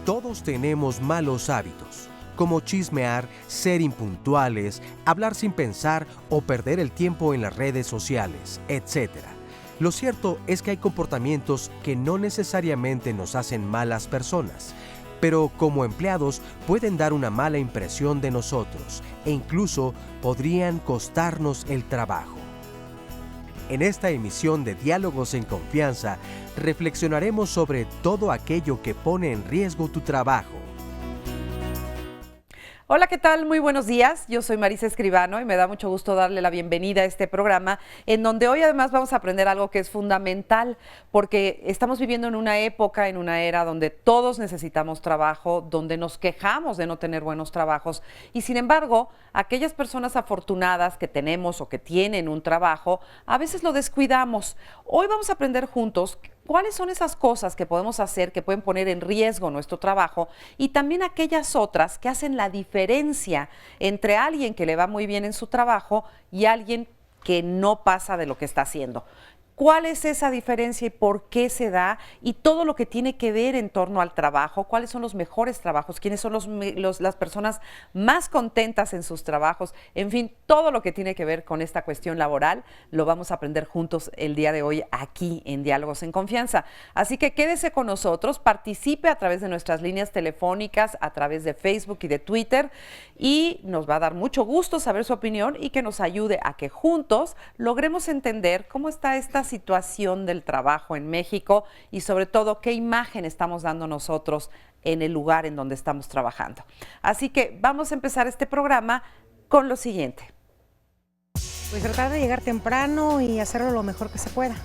Todos tenemos malos hábitos, como chismear, ser impuntuales, hablar sin pensar o perder el tiempo en las redes sociales, etc. Lo cierto es que hay comportamientos que no necesariamente nos hacen malas personas, pero como empleados pueden dar una mala impresión de nosotros e incluso podrían costarnos el trabajo. En esta emisión de Diálogos en Confianza, reflexionaremos sobre todo aquello que pone en riesgo tu trabajo. Hola, ¿qué tal? Muy buenos días. Yo soy Marisa Escribano y me da mucho gusto darle la bienvenida a este programa, en donde hoy además vamos a aprender algo que es fundamental, porque estamos viviendo en una época, en una era donde todos necesitamos trabajo, donde nos quejamos de no tener buenos trabajos y sin embargo, aquellas personas afortunadas que tenemos o que tienen un trabajo, a veces lo descuidamos. Hoy vamos a aprender juntos cuáles son esas cosas que podemos hacer que pueden poner en riesgo nuestro trabajo y también aquellas otras que hacen la diferencia entre alguien que le va muy bien en su trabajo y alguien que no pasa de lo que está haciendo. ¿Cuál es esa diferencia y por qué se da? Y todo lo que tiene que ver en torno al trabajo, cuáles son los mejores trabajos, quiénes son las personas más contentas en sus trabajos, en fin, todo lo que tiene que ver con esta cuestión laboral, lo vamos a aprender juntos el día de hoy aquí en Diálogos en Confianza. Así que quédese con nosotros, participe a través de nuestras líneas telefónicas, a través de Facebook y de Twitter, y nos va a dar mucho gusto saber su opinión y que nos ayude a que juntos logremos entender cómo está esta situación del trabajo en México y sobre todo qué imagen estamos dando nosotros en el lugar en donde estamos trabajando. Así que vamos a empezar este programa con lo siguiente. Pues tratar de llegar temprano y hacerlo lo mejor que se pueda.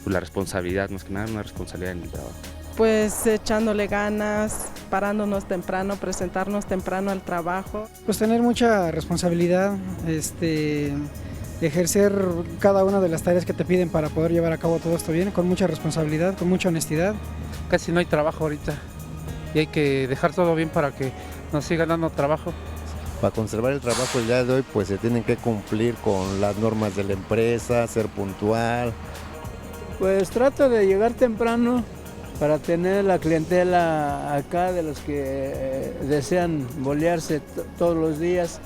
Pues la responsabilidad, más que nada una responsabilidad en el trabajo. Pues echándole ganas, parándonos temprano, presentarnos temprano al trabajo. Pues tener mucha responsabilidad, ejercer cada una de las tareas que te piden para poder llevar a cabo todo esto bien, con mucha responsabilidad, con mucha honestidad. Casi no hay trabajo ahorita y hay que dejar todo bien para que nos siga dando trabajo. Para conservar el trabajo el día de hoy, pues se tienen que cumplir con las normas de la empresa, ser puntual. Pues trato de llegar temprano para tener la clientela acá de los que desean bolearse todos los días.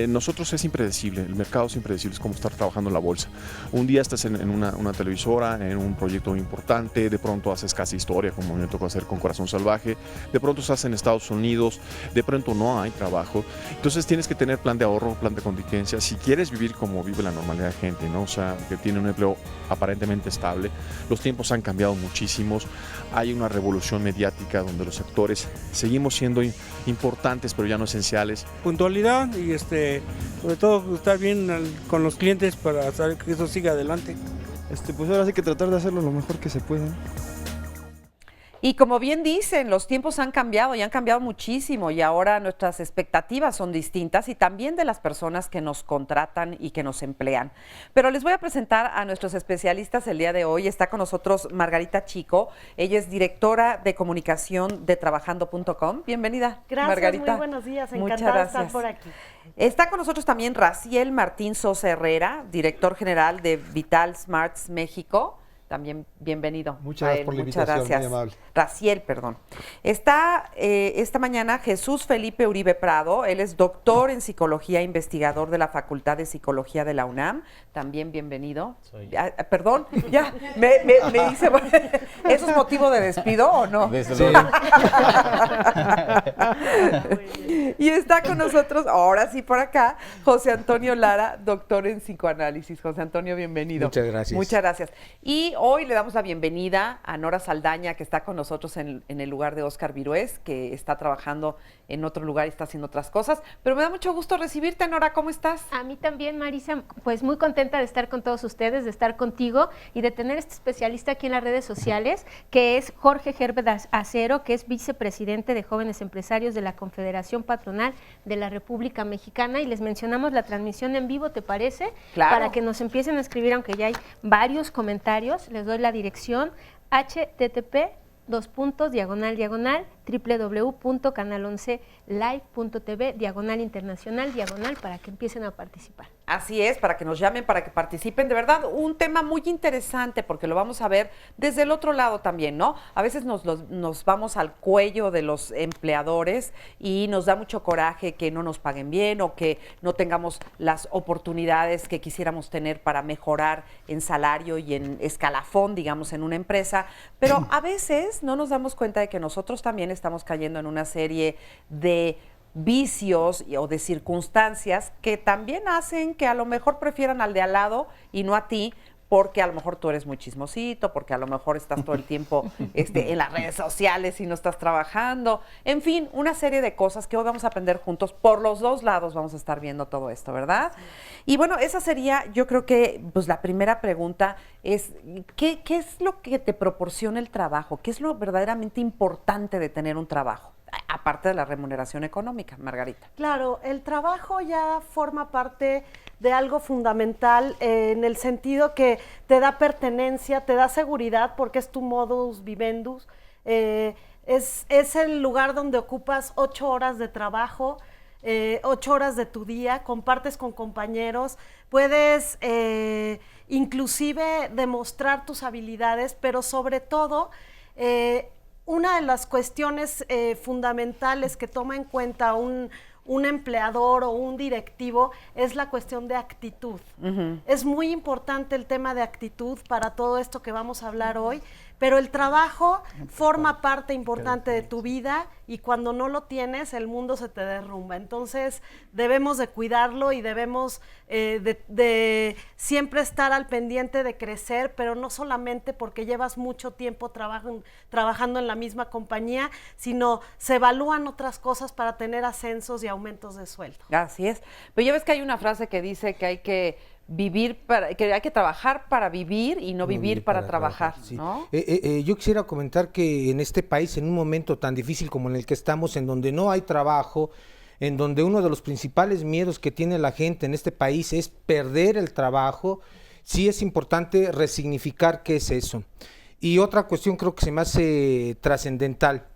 Nosotros es impredecible, el mercado es impredecible, es como estar trabajando en la bolsa. Un día estás en una televisora, en un proyecto muy importante, de pronto haces casi historia, como me tocó hacer con Corazón Salvaje, de pronto estás en Estados Unidos, de pronto no hay trabajo. Entonces tienes que tener plan de ahorro, plan de contingencia, si quieres vivir como vive la normalidad de gente, ¿no? O sea, que tiene un empleo aparentemente estable. Los tiempos han cambiado muchísimos, hay una revolución mediática donde los actores seguimos siendo importantes, pero ya no esenciales. Puntualidad y sobre todo estar bien con los clientes para saber que eso siga adelante. Pues ahora sí que tratar de hacerlo lo mejor que se pueda. Y como bien dicen, los tiempos han cambiado y han cambiado muchísimo y ahora nuestras expectativas son distintas y también de las personas que nos contratan y que nos emplean. Pero les voy a presentar a nuestros especialistas el día de hoy. Está con nosotros Margarita Chico, ella es directora de comunicación de trabajando.com. Bienvenida, Gracias, Margarita. muy buenos días, encantada de estar por aquí. Está con nosotros también Raciel Martín Sosa Herrera, director general de Vital Smarts México. También bienvenido. Muchas gracias por la invitación, muy amable. Raciel, perdón. Está esta mañana Jesús Felipe Uribe Prado, él es doctor en psicología, investigador de la Facultad de Psicología de la UNAM. También bienvenido. Perdón, ya, me dice, ¿eso es motivo de despido o no? Sí. Y está con nosotros, ahora sí por acá, José Antonio Lara, doctor en psicoanálisis. José Antonio, bienvenido. Muchas gracias. Muchas gracias. Y hoy le damos la bienvenida a Nora Saldaña, que está con nosotros en el lugar de Óscar Virués, que está trabajando en otro lugar y está haciendo otras cosas. Pero me da mucho gusto recibirte, Nora. ¿Cómo estás? A mí también, Marisa, pues muy contenta de estar con todos ustedes, de estar contigo y de tener este especialista aquí en las redes sociales, que es Jorge Herbert Acero, que es vicepresidente de Jóvenes Empresarios de la Confederación Patronal de la República Mexicana. Y les mencionamos la transmisión en vivo, ¿te parece? Claro. Para que nos empiecen a escribir, aunque ya hay varios comentarios. Les doy la dirección: http://www.canal11live.tv/internacional/ para que empiecen a participar. Así es, para que nos llamen, para que participen. De verdad, un tema muy interesante, porque lo vamos a ver desde el otro lado también, ¿no? A veces nos vamos al cuello de los empleadores y nos da mucho coraje que no nos paguen bien o que no tengamos las oportunidades que quisiéramos tener para mejorar en salario y en escalafón, digamos, en una empresa. Pero a veces no nos damos cuenta de que nosotros también estamos cayendo en una serie de vicios o de circunstancias que también hacen que a lo mejor prefieran al de al lado y no a ti, porque a lo mejor tú eres muy chismosito, porque a lo mejor estás todo el tiempo en las redes sociales y no estás trabajando. En fin, una serie de cosas que hoy vamos a aprender juntos. Por los dos lados vamos a estar viendo todo esto, ¿verdad? Sí. Y bueno, esa sería, yo creo que pues la primera pregunta es, ¿qué es lo que te proporciona el trabajo? ¿Qué es lo verdaderamente importante de tener un trabajo? Aparte de la remuneración económica, Margarita. Claro, el trabajo ya forma parte de algo fundamental en el sentido que te da pertenencia, te da seguridad, porque es tu modus vivendus, es el lugar donde ocupas 8 horas de trabajo, 8 horas de tu día, compartes con compañeros, puedes inclusive demostrar tus habilidades, pero sobre todo una de las cuestiones fundamentales que toma en cuenta un empleador o un directivo es la cuestión de actitud. Uh-huh. Es muy importante el tema de actitud para todo esto que vamos a hablar hoy, pero el trabajo forma parte importante de tu vida y cuando no lo tienes, el mundo se te derrumba. Entonces, debemos de cuidarlo y debemos de siempre estar al pendiente de crecer, pero no solamente porque llevas mucho tiempo trabajando en la misma compañía, sino se evalúan otras cosas para tener ascensos y aumentos de sueldo. Así es. Pero ya ves que hay una frase que dice que hay que que hay que trabajar para vivir y no vivir para trabajar, sí. ¿no? Yo quisiera comentar que en este país, en un momento tan difícil como en el que estamos, en donde no hay trabajo, en donde uno de los principales miedos que tiene la gente en este país es perder el trabajo, sí es importante resignificar qué es eso. Y otra cuestión creo que se me hace trascendental.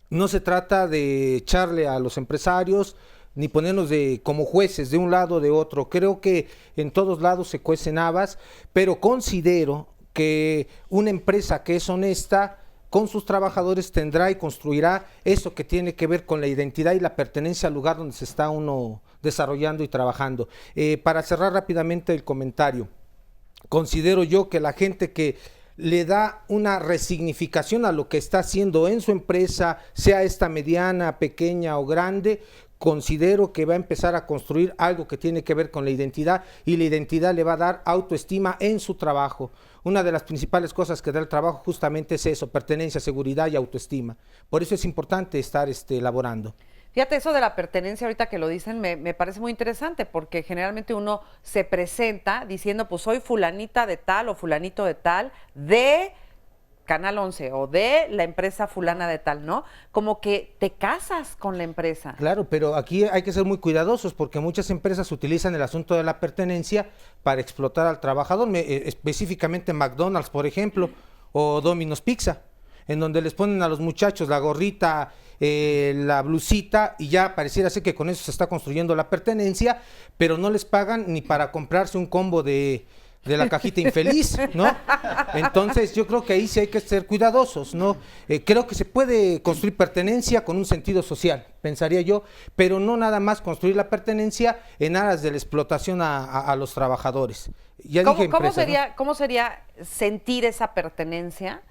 No se trata de echarle a los empresarios ni ponernos como jueces de un lado o de otro. Creo que en todos lados se cuecen habas, pero considero que una empresa que es honesta con sus trabajadores tendrá y construirá eso que tiene que ver con la identidad y la pertenencia al lugar donde se está uno desarrollando y trabajando. Para cerrar rápidamente el comentario, considero yo que la gente que le da una resignificación a lo que está haciendo en su empresa, sea esta mediana, pequeña o grande, considero que va a empezar a construir algo que tiene que ver con la identidad y la identidad le va a dar autoestima en su trabajo. Una de las principales cosas que da el trabajo justamente es eso, pertenencia, seguridad y autoestima. Por eso es importante estar elaborando. Fíjate, eso de la pertenencia, ahorita que lo dicen, me parece muy interesante, porque generalmente uno se presenta diciendo, pues soy fulanita de tal o fulanito de tal, de Canal 11 o de la empresa fulana de tal, ¿no? Como que te casas con la empresa. Claro, pero aquí hay que ser muy cuidadosos porque muchas empresas utilizan el asunto de la pertenencia para explotar al trabajador, específicamente McDonald's, por ejemplo, o Domino's Pizza, en donde les ponen a los muchachos la gorrita, la blusita y ya pareciera ser que con eso se está construyendo la pertenencia, pero no les pagan ni para comprarse un combo de la cajita infeliz, ¿no? Entonces yo creo que ahí sí hay que ser cuidadosos, ¿no? Creo que se puede construir pertenencia con un sentido social, pensaría yo, pero no nada más construir la pertenencia en aras de la explotación a los trabajadores. Ya dije empresas, ¿no? ¿Cómo sería sentir esa pertenencia,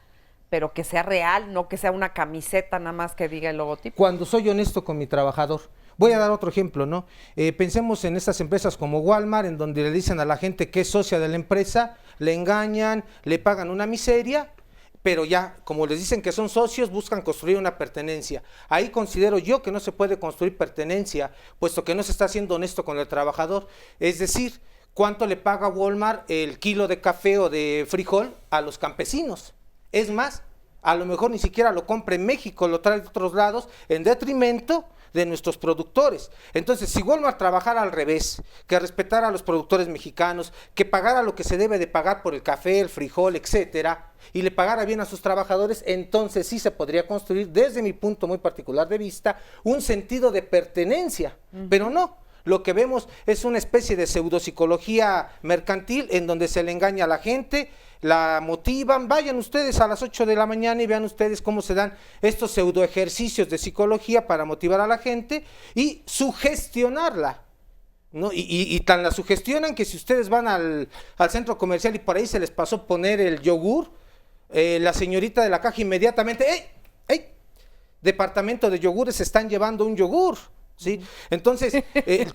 pero que sea real, no que sea una camiseta nada más que diga el logotipo? Cuando soy honesto con mi trabajador. Voy a dar otro ejemplo, ¿no? Pensemos en estas empresas como Walmart, en donde le dicen a la gente que es socia de la empresa, le engañan, le pagan una miseria, pero ya, como les dicen que son socios, buscan construir una pertenencia. Ahí considero yo que no se puede construir pertenencia, puesto que no se está siendo honesto con el trabajador. Es decir, ¿cuánto le paga Walmart el kilo de café o de frijol a los campesinos? Es más, a lo mejor ni siquiera lo compra en México, lo trae de otros lados, en detrimento de nuestros productores. Entonces, si Walmart trabajara al revés, que respetara a los productores mexicanos, que pagara lo que se debe de pagar por el café, el frijol, etcétera, y le pagara bien a sus trabajadores, entonces sí se podría construir, desde mi punto muy particular de vista, un sentido de pertenencia, pero no. Lo que vemos es una especie de pseudopsicología mercantil en donde se le engaña a la gente, la motivan. Vayan ustedes a las 8 de la mañana y vean ustedes cómo se dan estos pseudo ejercicios de psicología para motivar a la gente y sugestionarla, ¿no? Y tan la sugestionan que si ustedes van al centro comercial y por ahí se les pasó poner el yogur, la señorita de la caja inmediatamente, ¡ey! Departamento de yogures, se están llevando un yogur. ¿Sí? Entonces,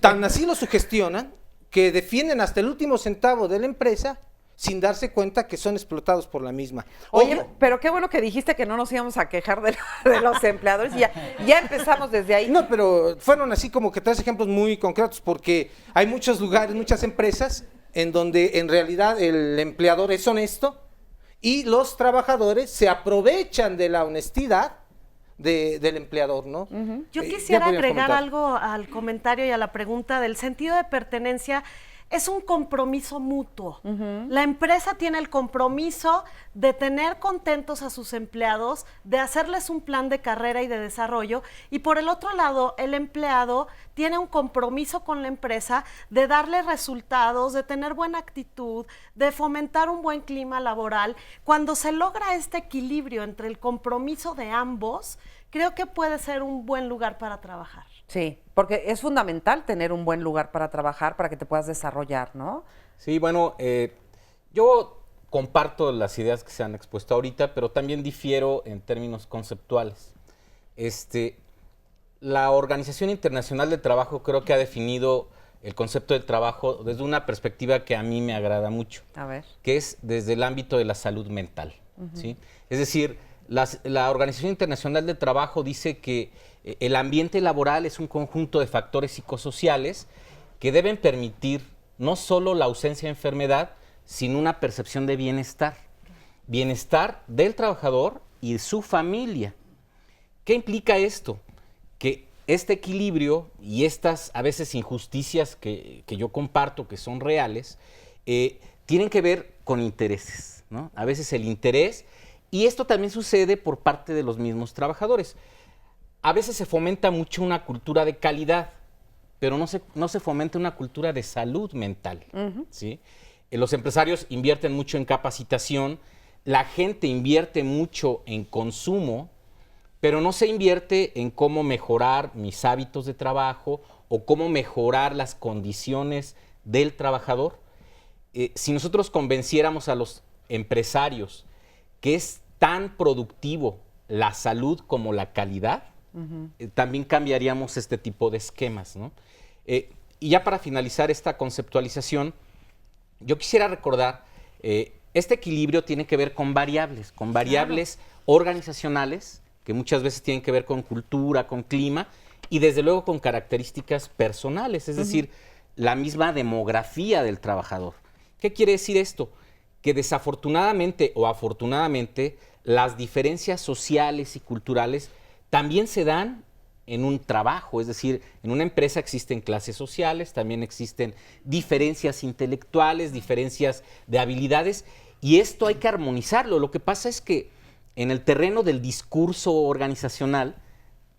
tan así lo sugestionan que defienden hasta el último centavo de la empresa sin darse cuenta que son explotados por la misma. Oye, pero qué bueno que dijiste que no nos íbamos a quejar de los empleadores y ya empezamos desde ahí. No, pero fueron así como que 3 ejemplos muy concretos, porque hay muchos lugares, muchas empresas en donde en realidad el empleador es honesto y los trabajadores se aprovechan de la honestidad del empleador, ¿no? Yo quisiera agregar algo al comentario y a la pregunta del sentido de pertenencia. Es un compromiso mutuo. La empresa tiene el compromiso de tener contentos a sus empleados, de hacerles un plan de carrera y de desarrollo, y por el otro lado, el empleado tiene un compromiso con la empresa de darle resultados, de tener buena actitud, de fomentar un buen clima laboral. Cuando se logra este equilibrio entre el compromiso de ambos, creo que puede ser un buen lugar para trabajar. Sí, porque es fundamental tener un buen lugar para trabajar, para que te puedas desarrollar, ¿no? Sí, bueno, yo comparto las ideas que se han expuesto ahorita, pero también difiero en términos conceptuales. La Organización Internacional del Trabajo creo que ha definido el concepto del trabajo desde una perspectiva que a mí me agrada mucho, A ver. que es desde el ámbito de la salud mental, ¿sí? Es decir, la Organización Internacional del Trabajo dice que el ambiente laboral es un conjunto de factores psicosociales que deben permitir no solo la ausencia de enfermedad, sino una percepción de bienestar. Bienestar del trabajador y de su familia. ¿Qué implica esto? Que este equilibrio y estas a veces injusticias que yo comparto, que son reales, tienen que ver con intereses, ¿no? A veces el interés, y esto también sucede por parte de los mismos trabajadores. A veces se fomenta mucho una cultura de calidad, pero no se fomenta una cultura de salud mental, ¿sí? Los empresarios invierten mucho en capacitación, la gente invierte mucho en consumo, pero no se invierte en cómo mejorar mis hábitos de trabajo o cómo mejorar las condiciones del trabajador. Si nosotros convenciéramos a los empresarios que es tan productivo la salud como la calidad, también cambiaríamos este tipo de esquemas, ¿no? Y ya para finalizar esta conceptualización, yo quisiera recordar, este equilibrio tiene que ver con variables organizacionales, que muchas veces tienen que ver con cultura, con clima, y desde luego con características personales, es decir, la misma demografía del trabajador. ¿Qué quiere decir esto? Que desafortunadamente o afortunadamente las diferencias sociales y culturales también se dan en un trabajo, es decir, en una empresa existen clases sociales, también existen diferencias intelectuales, diferencias de habilidades, y esto hay que armonizarlo. Lo que pasa es que en el terreno del discurso organizacional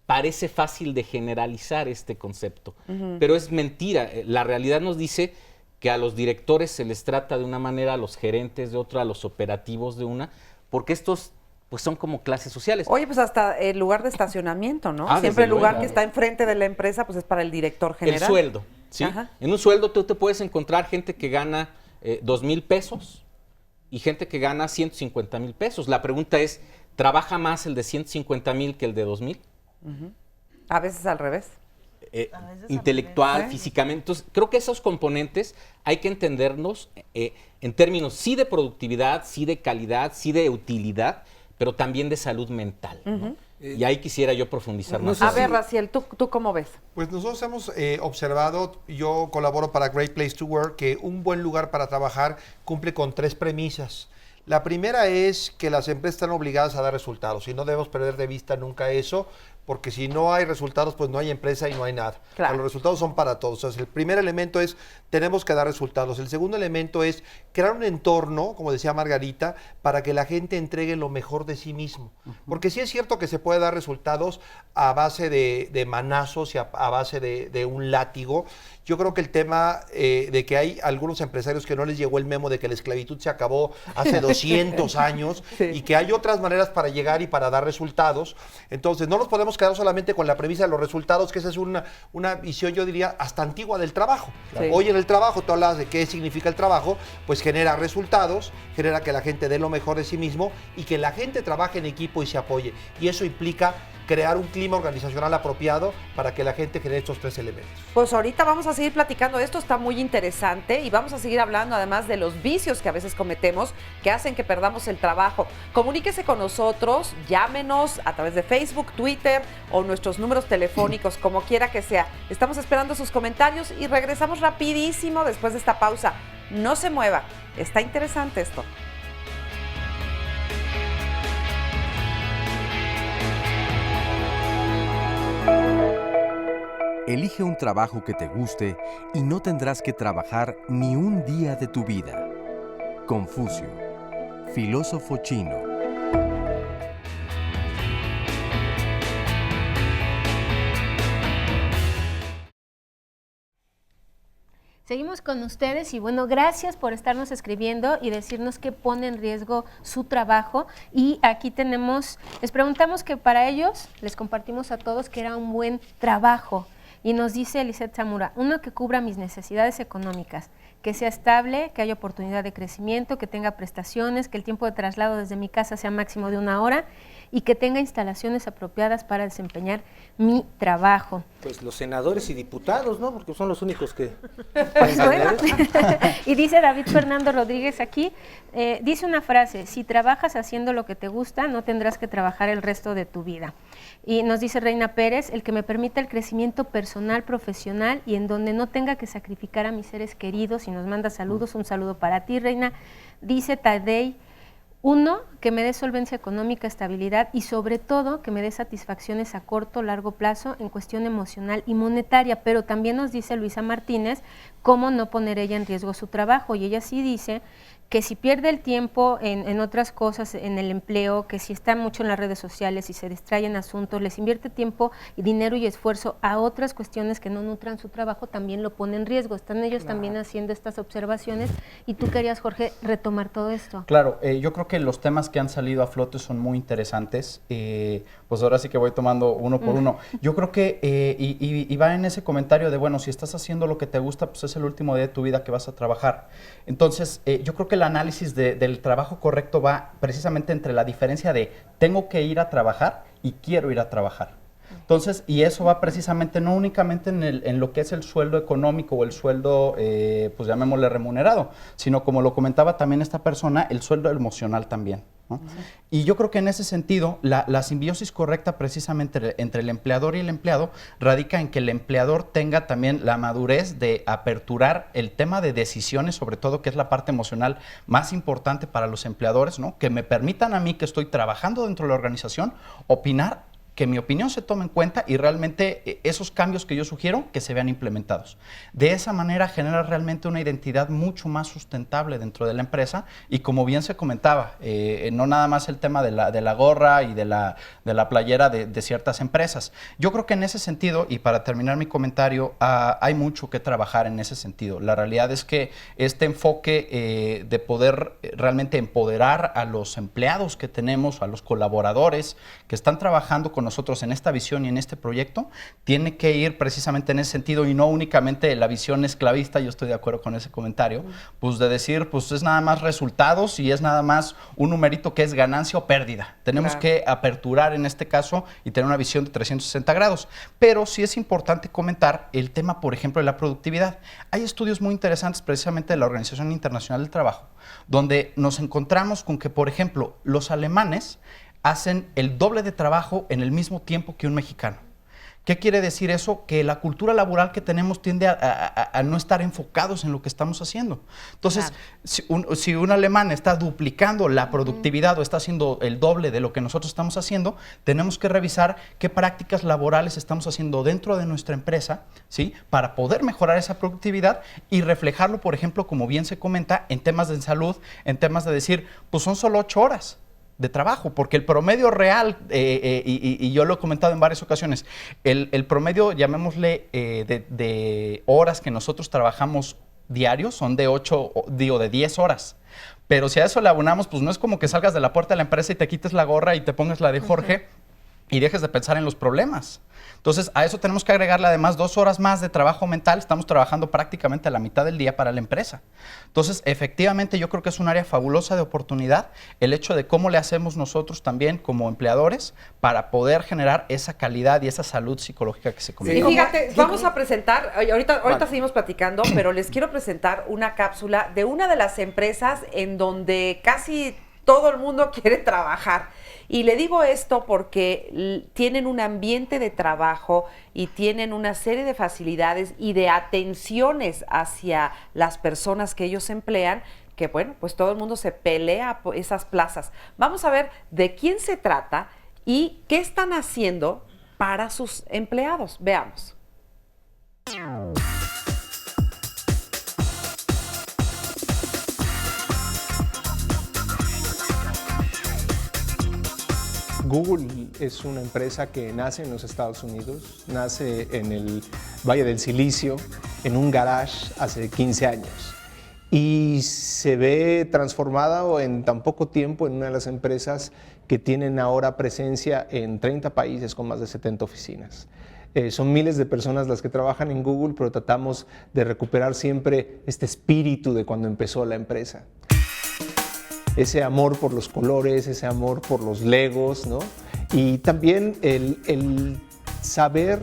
parece fácil de generalizar este concepto, pero es mentira. La realidad nos dice que a los directores se les trata de una manera, a los gerentes de otra, a los operativos de una, porque estos pues son como clases sociales. Oye, pues hasta el lugar de estacionamiento, ¿no? Ah, Siempre el lugar luego que está enfrente de la empresa, pues es para el director general. El sueldo, ¿sí? Ajá. En un sueldo tú te puedes encontrar gente que gana 2,000 pesos y gente que gana 150,000 pesos. La pregunta es, ¿trabaja más el de 150,000 que el de 2,000? A veces al revés. intelectual, físicamente. Entonces, creo que esos componentes hay que entendernos en términos sí de productividad, sí de calidad, sí de utilidad, pero también de salud mental, ¿no? Y ahí quisiera yo profundizar más. A ver, Raciel, ¿tú cómo ves? Pues nosotros hemos observado, yo colaboro para Great Place to Work, que un buen lugar para trabajar cumple con 3 premisas. La primera es que las empresas están obligadas a dar resultados y no debemos perder de vista nunca eso, porque si no hay resultados, pues no hay empresa y no hay nada. Claro. O sea, los resultados son para todos. Entonces, el primer elemento es, tenemos que dar resultados. El segundo elemento es crear un entorno, como decía Margarita, para que la gente entregue lo mejor de sí mismo. Porque sí es cierto que se puede dar resultados a base de manazos y a base de un látigo. Yo creo que el tema de que hay algunos empresarios que no les llegó el memo de que la esclavitud se acabó hace 200 años y que hay otras maneras para llegar y para dar resultados. Entonces, no nos podemos quedar solamente con la premisa de los resultados, que esa es una visión, yo diría, hasta antigua del trabajo. Hoy en el trabajo, tú hablas de qué significa el trabajo, pues genera resultados, genera que la gente dé lo mejor de sí mismo y que la gente trabaje en equipo y se apoye. Y eso implica crear un clima organizacional apropiado para que la gente genere estos 3 elementos. Pues ahorita vamos a seguir platicando de esto, está muy interesante y vamos a seguir hablando además de los vicios que a veces cometemos que hacen que perdamos el trabajo. Comuníquese con nosotros, llámenos a través de Facebook, Twitter o nuestros números telefónicos, como quiera que sea. Estamos esperando sus comentarios y regresamos rapidísimo después de esta pausa. No se mueva, está interesante esto. Elige un trabajo que te guste y no tendrás que trabajar ni un día de tu vida. Confucio, filósofo chino. Seguimos con ustedes y bueno, gracias por estarnos escribiendo y decirnos que pone en riesgo su trabajo. Y aquí les preguntamos que para ellos, les compartimos a todos que era un buen trabajo. Y nos dice Eliseth Zamora, uno que cubra mis necesidades económicas, que sea estable, que haya oportunidad de crecimiento, que tenga prestaciones, que el tiempo de traslado desde mi casa sea máximo de 1 hora y que tenga instalaciones apropiadas para desempeñar mi trabajo. Pues los senadores y diputados, ¿no? Porque son los únicos que... Pues bueno. Y dice David Fernando Rodríguez aquí, dice una frase, si trabajas haciendo lo que te gusta, no tendrás que trabajar el resto de tu vida. Y nos dice Reina Pérez, el que me permita el crecimiento personal, profesional y en donde no tenga que sacrificar a mis seres queridos. Y nos manda saludos, un saludo para ti, Reina. Dice Tadei, 1, que me dé solvencia económica, estabilidad y sobre todo que me dé satisfacciones a corto, largo plazo en cuestión emocional y monetaria. Pero también nos dice Luisa Martínez cómo no poner ella en riesgo su trabajo. Y ella sí dice que si pierde el tiempo en otras cosas, en el empleo, que si está mucho en las redes sociales y se distrae en asuntos, les invierte tiempo y dinero y esfuerzo a otras cuestiones que no nutran su trabajo, también lo pone en riesgo. Están ellos también haciendo estas observaciones y tú querías, Jorge, retomar todo esto. Claro, yo creo que los temas que han salido a flote son muy interesantes, pues ahora sí que voy tomando uno por uno. Yo creo que, y va en ese comentario de, bueno, si estás haciendo lo que te gusta, pues es el último día de tu vida que vas a trabajar. Entonces, yo creo que el análisis del trabajo correcto va precisamente entre la diferencia de tengo que ir a trabajar y quiero ir a trabajar. Entonces, y eso va precisamente no únicamente en lo que es el sueldo económico o el sueldo, pues llamémosle remunerado, sino como lo comentaba también esta persona, el sueldo emocional también, ¿no? Y yo creo que en ese sentido, la simbiosis correcta precisamente entre el empleador y el empleado radica en que el empleador tenga también la madurez de aperturar el tema de decisiones, sobre todo que es la parte emocional más importante para los empleadores, ¿no? Que me permitan a mí que estoy trabajando dentro de la organización, opinar, que mi opinión se tome en cuenta y realmente esos cambios que yo sugiero que se vean implementados. De esa manera genera realmente una identidad mucho más sustentable dentro de la empresa y como bien se comentaba, no nada más el tema de la gorra y de la playera de ciertas empresas. Yo creo que en ese sentido, y para terminar mi comentario, hay mucho que trabajar en ese sentido. La realidad es que este enfoque de poder realmente empoderar a los empleados que tenemos, a los colaboradores que están trabajando con nosotros en esta visión y en este proyecto tiene que ir precisamente en ese sentido y no únicamente la visión esclavista, yo estoy de acuerdo con ese comentario, pues de decir, pues es nada más resultados y es nada más un numerito que es ganancia o pérdida. Tenemos que aperturar en este caso y tener una visión de 360 grados. Pero sí es importante comentar el tema, por ejemplo, de la productividad. Hay estudios muy interesantes precisamente de la Organización Internacional del Trabajo, donde nos encontramos con que, por ejemplo, los alemanes hacen el doble de trabajo en el mismo tiempo que un mexicano. ¿Qué quiere decir eso? Que la cultura laboral que tenemos tiende a no estar enfocados en lo que estamos haciendo. Entonces, si un alemán está duplicando la productividad o está haciendo el doble de lo que nosotros estamos haciendo, tenemos que revisar qué prácticas laborales estamos haciendo dentro de nuestra empresa, ¿sí? Para poder mejorar esa productividad y reflejarlo, por ejemplo, como bien se comenta, en temas de salud, en temas de decir, pues son solo 8 horas de trabajo, porque el promedio real, y yo lo he comentado en varias ocasiones, el promedio, llamémosle, de horas que nosotros trabajamos diarios son de 10 horas. Pero si a eso le abonamos, pues no es como que salgas de la puerta de la empresa y te quites la gorra y te pongas la de Jorge y dejes de pensar en los problemas. Entonces, a eso tenemos que agregarle además 2 horas más de trabajo mental. Estamos trabajando prácticamente a la mitad del día para la empresa. Entonces, efectivamente, yo creo que es un área fabulosa de oportunidad el hecho de cómo le hacemos nosotros también como empleadores para poder generar esa calidad y esa salud psicológica que se comenta. Y fíjate, vamos a presentar, ahorita seguimos platicando, pero les quiero presentar una cápsula de una de las empresas en donde casi todo el mundo quiere trabajar. Y le digo esto porque tienen un ambiente de trabajo y tienen una serie de facilidades y de atenciones hacia las personas que ellos emplean, que bueno, pues todo el mundo se pelea por esas plazas. Vamos a ver de quién se trata y qué están haciendo para sus empleados. Veamos. Google es una empresa que nace en los Estados Unidos, nace en el Valle del Silicio, en un garage hace 15 años y se ve transformada en tan poco tiempo en una de las empresas que tienen ahora presencia en 30 países con más de 70 oficinas. Son miles de personas las que trabajan en Google, pero tratamos de recuperar siempre este espíritu de cuando empezó la empresa. Ese amor por los colores, ese amor por los legos, ¿no? Y también el saber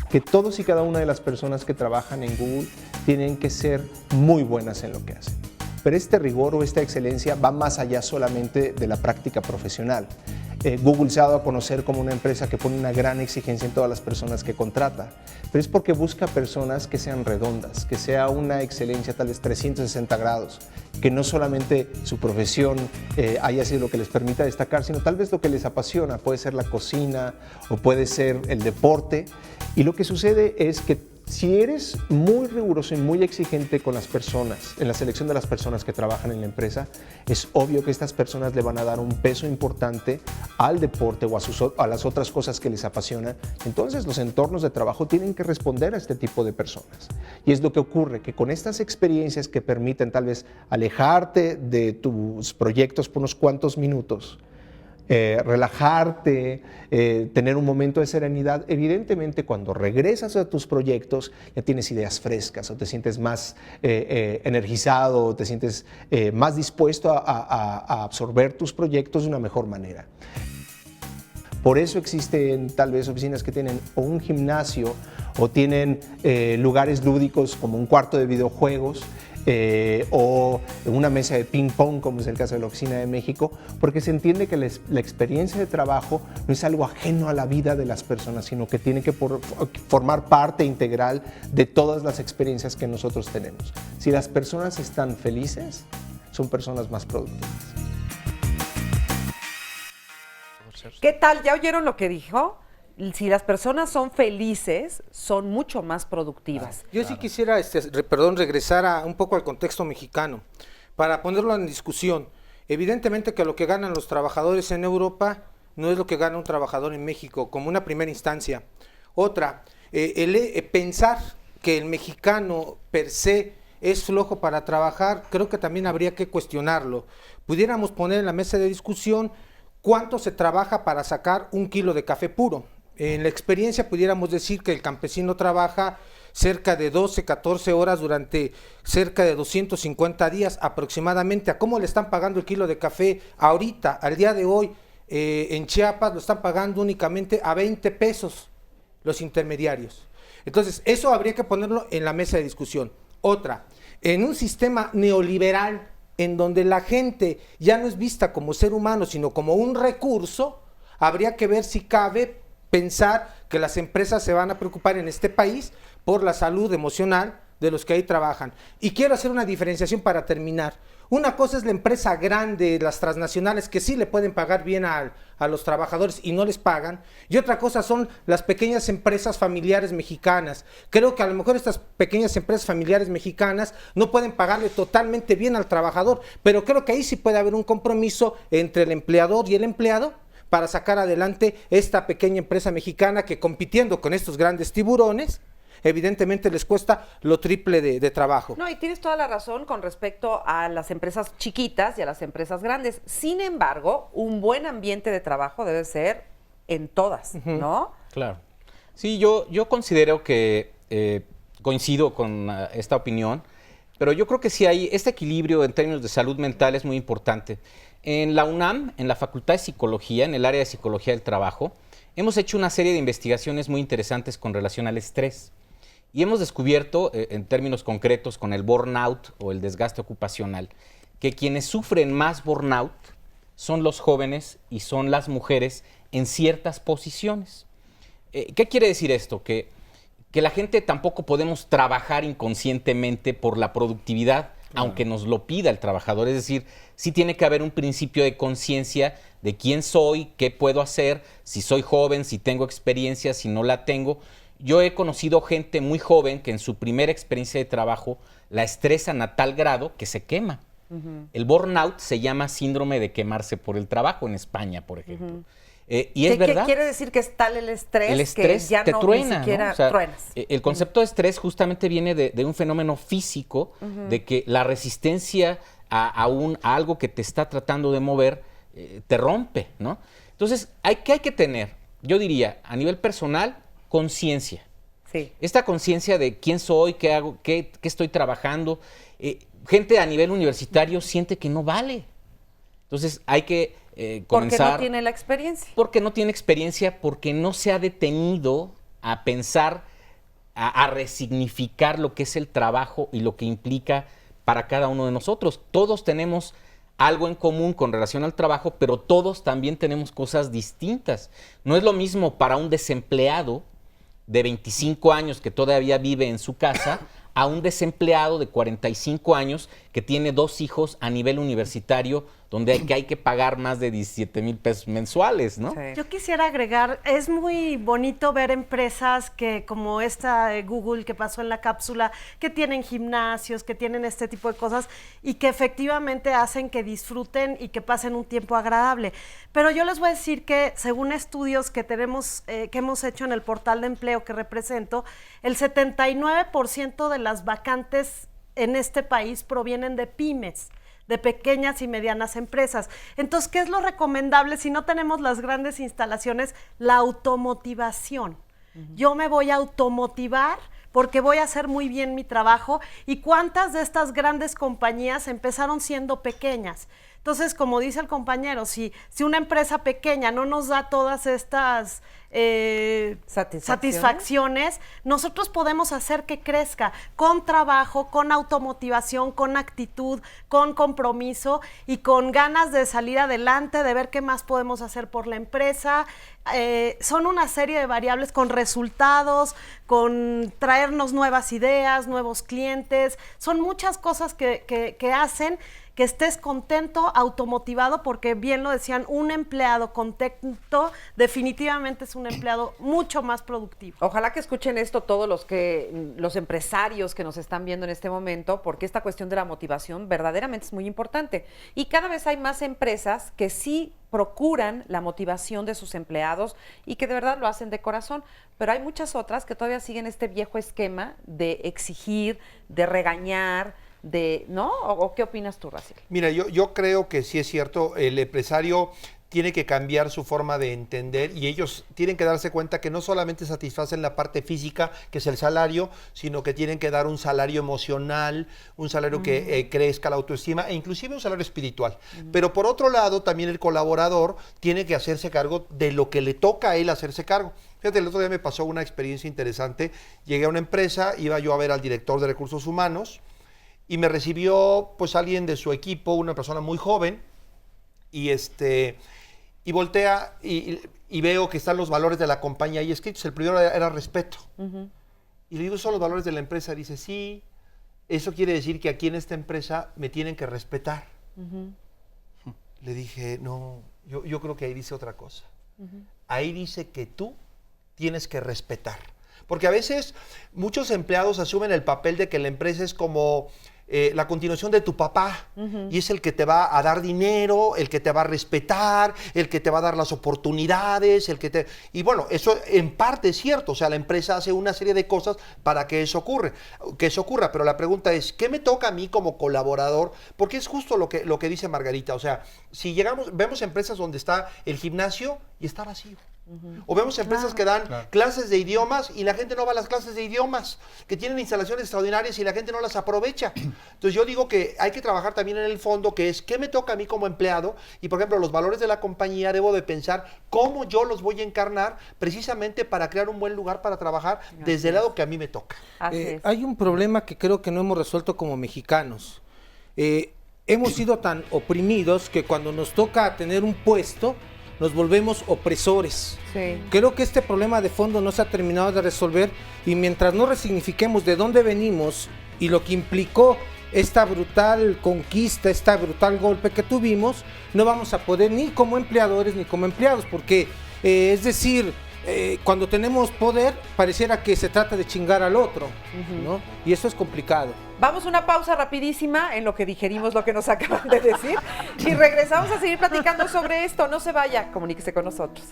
que todos y cada una de las personas que trabajan en Google tienen que ser muy buenas en lo que hacen. Pero este rigor o esta excelencia va más allá solamente de la práctica profesional. Google se ha dado a conocer como una empresa que pone una gran exigencia en todas las personas que contrata, pero es porque busca personas que sean redondas, que sea una excelencia tal vez 360 grados, que no solamente su profesión haya sido lo que les permita destacar, sino tal vez lo que les apasiona, puede ser la cocina o puede ser el deporte, y lo que sucede es que si eres muy riguroso y muy exigente con las personas, en la selección de las personas que trabajan en la empresa, es obvio que estas personas le van a dar un peso importante al deporte o a las otras cosas que les apasionan. Entonces los entornos de trabajo tienen que responder a este tipo de personas. Y es lo que ocurre, que con estas experiencias que permiten tal vez alejarte de tus proyectos por unos cuantos minutos, relajarte, tener un momento de serenidad, evidentemente cuando regresas a tus proyectos ya tienes ideas frescas o te sientes más energizado, o te sientes más dispuesto a absorber tus proyectos de una mejor manera. Por eso existen tal vez oficinas que tienen o un gimnasio o tienen lugares lúdicos como un cuarto de videojuegos, o una mesa de ping pong, como es el caso de la Oficina de México, porque se entiende que la experiencia de trabajo no es algo ajeno a la vida de las personas, sino que tiene que formar parte integral de todas las experiencias que nosotros tenemos. Si las personas están felices, son personas más productivas. ¿Qué tal? ¿Ya oyeron lo que dijo? Si las personas son felices, son mucho más productivas. Yo sí quisiera, regresar un poco al contexto mexicano, para ponerlo en discusión. Evidentemente que lo que ganan los trabajadores en Europa no es lo que gana un trabajador en México, como una primera instancia. Otra, pensar que el mexicano per se es flojo para trabajar, creo que también habría que cuestionarlo. Pudiéramos poner en la mesa de discusión ¿cuánto se trabaja para sacar 1 kilo de café puro? En la experiencia pudiéramos decir que el campesino trabaja cerca de 12, 14 horas durante cerca de 250 días aproximadamente. ¿A cómo le están pagando el kilo de café ahorita, al día de hoy? En Chiapas lo están pagando únicamente a 20 pesos los intermediarios. Entonces, eso habría que ponerlo en la mesa de discusión. Otra, en un sistema neoliberal en donde la gente ya no es vista como ser humano, sino como un recurso, habría que ver si cabe pensar que las empresas se van a preocupar en este país por la salud emocional de los que ahí trabajan. Y quiero hacer una diferenciación para terminar. Una cosa es la empresa grande, las transnacionales, que sí le pueden pagar bien a los trabajadores y no les pagan. Y otra cosa son las pequeñas empresas familiares mexicanas. Creo que a lo mejor estas pequeñas empresas familiares mexicanas no pueden pagarle totalmente bien al trabajador, pero creo que ahí sí puede haber un compromiso entre el empleador y el empleado para sacar adelante esta pequeña empresa mexicana que, compitiendo con estos grandes tiburones, evidentemente les cuesta lo triple de trabajo. No, y tienes toda la razón con respecto a las empresas chiquitas y a las empresas grandes. Sin embargo, un buen ambiente de trabajo debe ser en todas, ¿no? Claro. Sí, yo considero que coincido con esta opinión, pero yo creo que sí hay este equilibrio en términos de salud mental es muy importante. En la UNAM, en la Facultad de Psicología, en el área de Psicología del Trabajo, hemos hecho una serie de investigaciones muy interesantes con relación al estrés. Y hemos descubierto, en términos concretos, con el burnout o el desgaste ocupacional, que quienes sufren más burnout son los jóvenes y son las mujeres en ciertas posiciones. ¿Qué quiere decir esto? Que la gente tampoco podemos trabajar inconscientemente por la productividad, aunque nos lo pida el trabajador. Es decir, sí tiene que haber un principio de conciencia de quién soy, qué puedo hacer, si soy joven, si tengo experiencia, si no la tengo. Yo he conocido gente muy joven que en su primera experiencia de trabajo la estresan a tal grado que se quema. El burnout se llama síndrome de quemarse por el trabajo en España, por ejemplo. Y es verdad. ¿Qué quiere decir que es tal el estrés que ya te no, truena, ni siquiera ¿no? O sea, truenas? El concepto de estrés justamente viene de un fenómeno físico, de que la resistencia a algo que te está tratando de mover te rompe, ¿no? Entonces, ¿qué hay que tener? Yo diría, a nivel personal, conciencia. Sí. Esta conciencia de quién soy, qué hago, qué estoy trabajando. Gente a nivel universitario siente que no vale. Entonces, hay que comenzar. Porque no tiene la experiencia. Porque no tiene experiencia, porque no se ha detenido a pensar, a resignificar lo que es el trabajo y lo que implica para cada uno de nosotros. Todos tenemos algo en común con relación al trabajo, pero todos también tenemos cosas distintas. No es lo mismo para un desempleado de 25 años que todavía vive en su casa a un desempleado de 45 años que tiene 2 hijos a nivel universitario, donde hay que pagar más de 17,000 pesos mensuales, ¿no? Sí. Yo quisiera agregar, es muy bonito ver empresas que, como esta de Google que pasó en la cápsula, que tienen gimnasios, que tienen este tipo de cosas y que efectivamente hacen que disfruten y que pasen un tiempo agradable. Pero yo les voy a decir que, según estudios que tenemos, que hemos hecho en el portal de empleo que represento, el 79% de las vacantes en este país provienen de pymes, de pequeñas y medianas empresas. Entonces, ¿qué es lo recomendable si no tenemos las grandes instalaciones? La automotivación. Yo me voy a automotivar porque voy a hacer muy bien mi trabajo. ¿Y cuántas de estas grandes compañías empezaron siendo pequeñas? Entonces, como dice el compañero, si una empresa pequeña no nos da todas estas satisfacciones, nosotros podemos hacer que crezca con trabajo, con automotivación, con actitud, con compromiso y con ganas de salir adelante, de ver qué más podemos hacer por la empresa. Son una serie de variables con resultados, con traernos nuevas ideas, nuevos clientes. Son muchas cosas que hacen que estés contento, automotivado, porque bien lo decían, un empleado contento definitivamente es un empleado mucho más productivo. Ojalá que escuchen esto todos los empresarios que nos están viendo en este momento, porque esta cuestión de la motivación verdaderamente es muy importante. Y cada vez hay más empresas que sí procuran la motivación de sus empleados y que de verdad lo hacen de corazón, pero hay muchas otras que todavía siguen este viejo esquema de exigir, de regañar, ¿no? ¿O qué opinas tú, Raciel? Mira, yo creo que sí es cierto, el empresario tiene que cambiar su forma de entender y ellos tienen que darse cuenta que no solamente satisfacen la parte física, que es el salario, sino que tienen que dar un salario emocional, un salario que crezca la autoestima e inclusive un salario espiritual. Pero por otro lado, también el colaborador tiene que hacerse cargo de lo que le toca a él hacerse cargo. Fíjate, el otro día me pasó una experiencia interesante. Llegué a una empresa, iba yo a ver al director de recursos humanos y me recibió pues alguien de su equipo, una persona muy joven, y voltea y veo que están los valores de la compañía ahí escritos. El primero era respeto. Y le digo, ¿son los valores de la empresa? Dice, sí, eso quiere decir que aquí en esta empresa me tienen que respetar. Le dije, no, yo creo que ahí dice otra cosa. Ahí dice que tú tienes que respetar. Porque a veces muchos empleados asumen el papel de que la empresa es como la continuación de tu papá, y es el que te va a dar dinero, el que te va a respetar, el que te va a dar las oportunidades, y bueno, eso en parte es cierto, o sea, la empresa hace una serie de cosas para que eso ocurra, pero la pregunta es, ¿qué me toca a mí como colaborador? Porque es justo lo que dice Margarita, o sea, si vemos empresas donde está el gimnasio y está vacío. O vemos empresas que dan clases de idiomas y la gente no va a las clases de idiomas, que tienen instalaciones extraordinarias y la gente no las aprovecha. Entonces yo digo que hay que trabajar también en el fondo, que es qué me toca a mí como empleado, y por ejemplo los valores de la compañía debo de pensar cómo yo los voy a encarnar precisamente para crear un buen lugar para trabajar desde el lado que a mí me toca. Hay un problema que creo que no hemos resuelto como mexicanos. Hemos sido tan oprimidos que cuando nos toca tener un puesto nos volvemos opresores. Creo que este problema de fondo no se ha terminado de resolver, y mientras no resignifiquemos de dónde venimos y lo que implicó esta brutal conquista, este brutal golpe que tuvimos, no vamos a poder ni como empleadores ni como empleados, porque es decir, cuando tenemos poder pareciera que se trata de chingar al otro, ¿no? Y eso es complicado. Vamos a una pausa rapidísima en lo que digerimos lo que nos acaban de decir y regresamos a seguir platicando sobre esto. No se vaya, comuníquese con nosotros.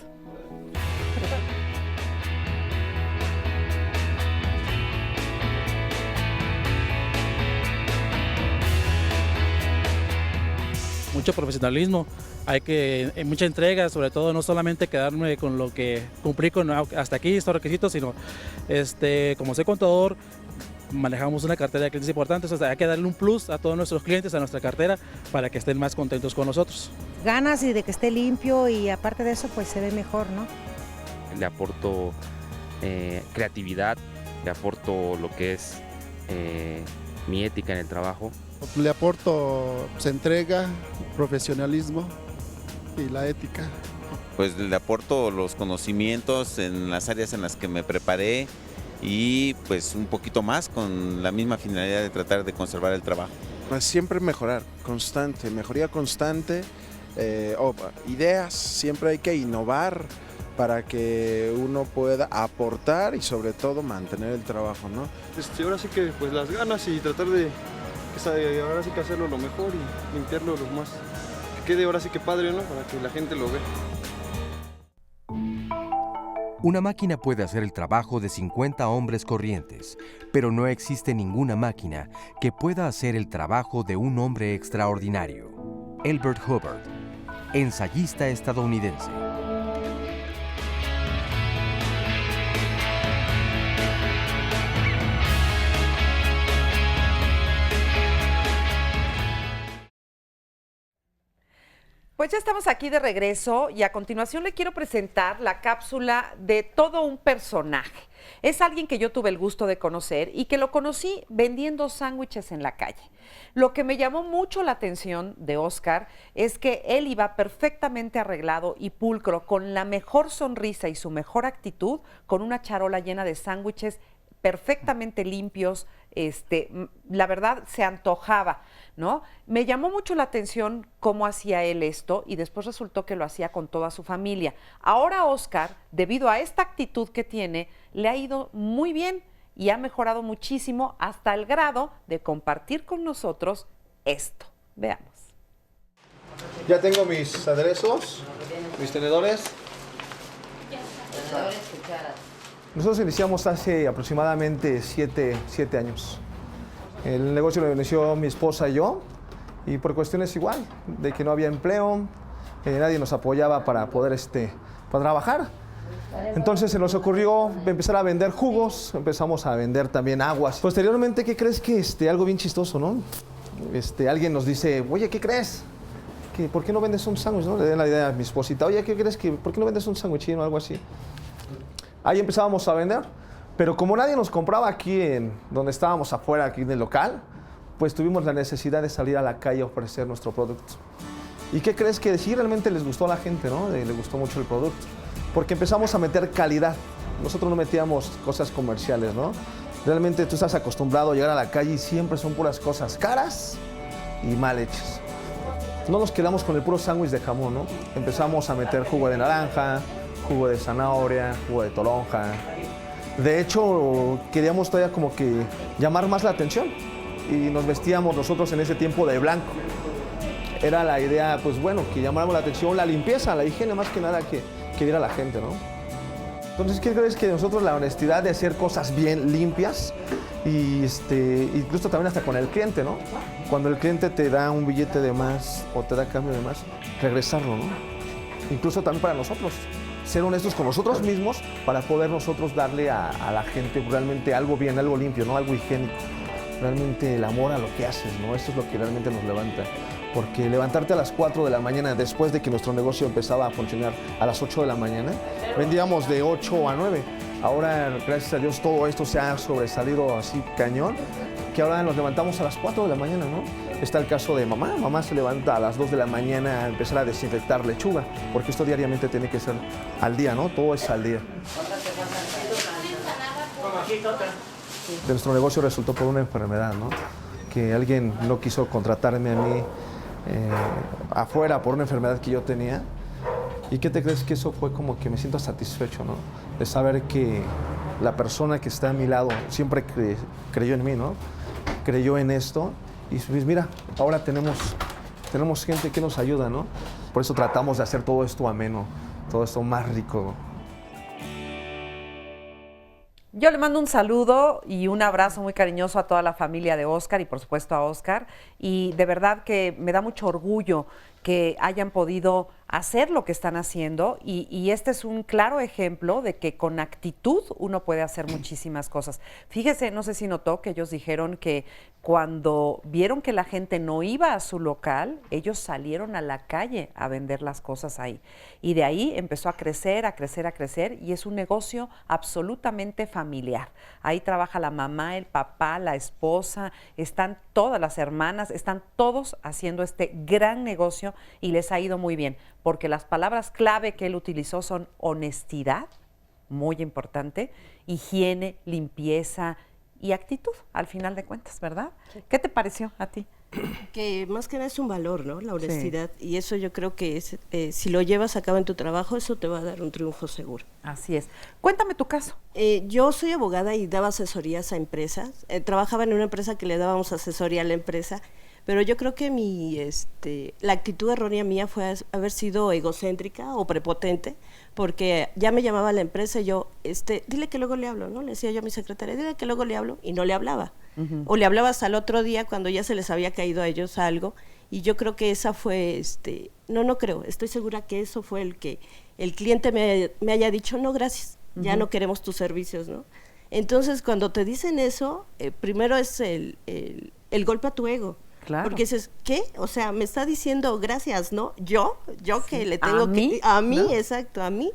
Mucho profesionalismo, hay que mucha entrega, sobre todo no solamente quedarme con lo que cumplí con hasta aquí estos requisitos, sino como soy contador, manejamos una cartera de clientes importantes, o sea, hay que darle un plus a todos nuestros clientes, a nuestra cartera, para que estén más contentos con nosotros. Ganas y de que esté limpio, y aparte de eso pues se ve mejor, ¿no? Le aporto creatividad, le aporto lo que es mi ética en el trabajo. Le aporto entrega, profesionalismo y la ética. Pues le aporto los conocimientos en las áreas en las que me preparé y pues un poquito más con la misma finalidad de tratar de conservar el trabajo. Pues siempre mejorar, mejoría constante, ideas, siempre hay que innovar para que uno pueda aportar y sobre todo mantener el trabajo, ¿no? Ahora sí que pues las ganas y tratar de ahora sí que hacerlo lo mejor y limpiarlo lo más que quede ahora sí que padre, ¿no? Para que la gente lo vea. Una máquina puede hacer el trabajo de 50 hombres corrientes, pero no existe ninguna máquina que pueda hacer el trabajo de un hombre extraordinario. Elbert Hubbard, ensayista estadounidense. Pues ya estamos aquí de regreso y a continuación le quiero presentar la cápsula de todo un personaje. Es alguien que yo tuve el gusto de conocer y que lo conocí vendiendo sándwiches en la calle. Lo que me llamó mucho la atención de Oscar es que él iba perfectamente arreglado y pulcro, con la mejor sonrisa y su mejor actitud, con una charola llena de sándwiches perfectamente limpios. La verdad se antojaba, ¿no? Me llamó mucho la atención cómo hacía él esto, y después resultó que lo hacía con toda su familia. Ahora Oscar, debido a esta actitud que tiene, le ha ido muy bien y ha mejorado muchísimo hasta el grado de compartir con nosotros esto. Veamos. Ya tengo mis aderezos, mis tenedores. Nosotros iniciamos hace aproximadamente 7 años. El negocio lo inició mi esposa y yo, y por cuestiones igual, de que no había empleo, nadie nos apoyaba para poder para trabajar. Entonces se nos ocurrió empezar a vender jugos, empezamos a vender también aguas. Posteriormente, ¿qué crees que algo bien chistoso, ¿no? Alguien nos dice, oye, ¿qué crees? ¿Por qué no vendes un sándwich? ¿No? Le den la idea a mi esposita, oye, ¿qué crees? ¿Por qué no vendes un sándwichino o algo así? Ahí empezábamos a vender, pero como nadie nos compraba aquí donde estábamos afuera, aquí en el local, pues tuvimos la necesidad de salir a la calle a ofrecer nuestro producto. ¿Y qué crees? Que sí realmente les gustó a la gente, ¿no? Les gustó mucho el producto. Porque empezamos a meter calidad. Nosotros no metíamos cosas comerciales, ¿no? Realmente tú estás acostumbrado a llegar a la calle y siempre son puras cosas caras y mal hechas. No nos quedamos con el puro sándwich de jamón, ¿no? Empezamos a meter jugo de naranja, jugo de zanahoria, jugo de toronja. De hecho, queríamos todavía como que llamar más la atención y nos vestíamos nosotros en ese tiempo de blanco. Era la idea, pues bueno, que llamáramos la atención, la limpieza, la higiene, más que nada que viera la gente, ¿no? Entonces, ¿qué crees? Que nosotros la honestidad de hacer cosas bien limpias y incluso también hasta con el cliente, ¿no? Cuando el cliente te da un billete de más o te da cambio de más, regresarlo, ¿no? Incluso también para nosotros, ser honestos con nosotros mismos para poder nosotros darle a la gente realmente algo bien, algo limpio, ¿no? Algo higiénico. Realmente el amor a lo que haces, ¿no? Esto es lo que realmente nos levanta. Porque levantarte a las 4 de la mañana, después de que nuestro negocio empezaba a funcionar a las 8 de la mañana, vendíamos de 8 a 9. Ahora, gracias a Dios, todo esto se ha sobresalido así cañón, que ahora nos levantamos a las 4 de la mañana, ¿no? Está el caso de mamá. Mamá se levanta a las 2 de la mañana a empezar a desinfectar lechuga, porque esto diariamente tiene que ser al día, ¿no? Todo es al día. De nuestro negocio resultó por una enfermedad, ¿no? Que alguien no quiso contratarme a mí afuera por una enfermedad que yo tenía. ¿Y qué te crees? Que eso fue como que me siento satisfecho, ¿no? De saber que la persona que está a mi lado siempre creyó en mí, ¿no? Creyó en esto y pues mira, ahora tenemos gente que nos ayuda, ¿no? Por eso tratamos de hacer todo esto ameno, todo esto más rico. Yo le mando un saludo y un abrazo muy cariñoso a toda la familia de Óscar y por supuesto a Óscar. Y de verdad que me da mucho orgullo que hayan podido hacer lo que están haciendo y este es un claro ejemplo de que con actitud uno puede hacer muchísimas cosas. Fíjese, no sé si notó que ellos dijeron que cuando vieron que la gente no iba a su local, ellos salieron a la calle a vender las cosas ahí. Y de ahí empezó a crecer, a crecer, a crecer y es un negocio absolutamente familiar. Ahí trabaja la mamá, el papá, la esposa, están todas las hermanas, están todos haciendo este gran negocio y les ha ido muy bien, porque las palabras clave que él utilizó son honestidad, muy importante, higiene, limpieza y actitud, al final de cuentas, ¿verdad? Sí. ¿Qué te pareció a ti? Que más que nada es un valor, ¿no? La honestidad. Sí. Y eso yo creo que es, si lo llevas a cabo en tu trabajo, eso te va a dar un triunfo seguro. Así es. Cuéntame tu caso. Yo soy abogada y daba asesorías a empresas. Trabajaba en una empresa que le dábamos asesoría a la empresa, pero yo creo que la actitud errónea mía fue haber sido egocéntrica o prepotente, porque ya me llamaba a la empresa y yo, dile que luego le hablo, ¿no? Le decía yo a mi secretaria, dile que luego le hablo, y no le hablaba. Uh-huh. O le hablaba hasta el otro día cuando ya se les había caído a ellos algo, y yo creo que esa fue, no creo, estoy segura que eso fue el que el cliente me haya dicho, no, gracias, ya no queremos tus servicios, ¿no? Entonces, cuando te dicen eso, primero es el golpe a tu ego. Claro. Porque dices, ¿qué? O sea, me está diciendo gracias, ¿no? Yo que le tengo a mí, ¿no? Exacto, a mí.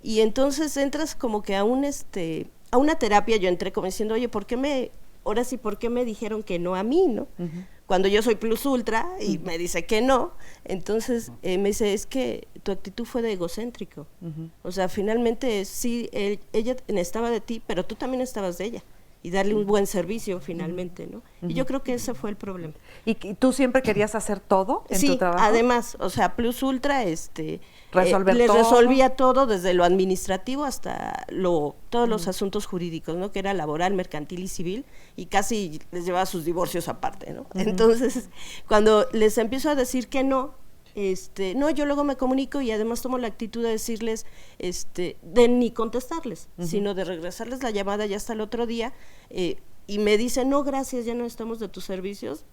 Y entonces entras como que a una terapia, yo entré como diciendo, oye, ¿por qué me dijeron que no a mí, no? Uh-huh. Cuando yo soy plus ultra y me dice que no, entonces me dice, es que tu actitud fue de egocéntrico. Uh-huh. O sea, finalmente sí, ella necesitaba de ti, pero tú también estabas de ella. Y darle un buen servicio finalmente, ¿no? Uh-huh. Y yo creo que ese fue el problema. ¿Y tú siempre querías hacer todo en tu trabajo? Sí, además, o sea, Plus Ultra, les todo. resolvía todo, desde lo administrativo hasta todos los asuntos jurídicos, ¿no? Que era laboral, mercantil y civil, y casi les llevaba sus divorcios aparte, ¿no? Uh-huh. Entonces, cuando les empiezo a decir que no, no, yo luego me comunico y además tomo la actitud de decirles, de ni contestarles, uh-huh, sino de regresarles la llamada ya hasta el otro día, y me dicen, no, gracias, ya no estamos de tus servicios.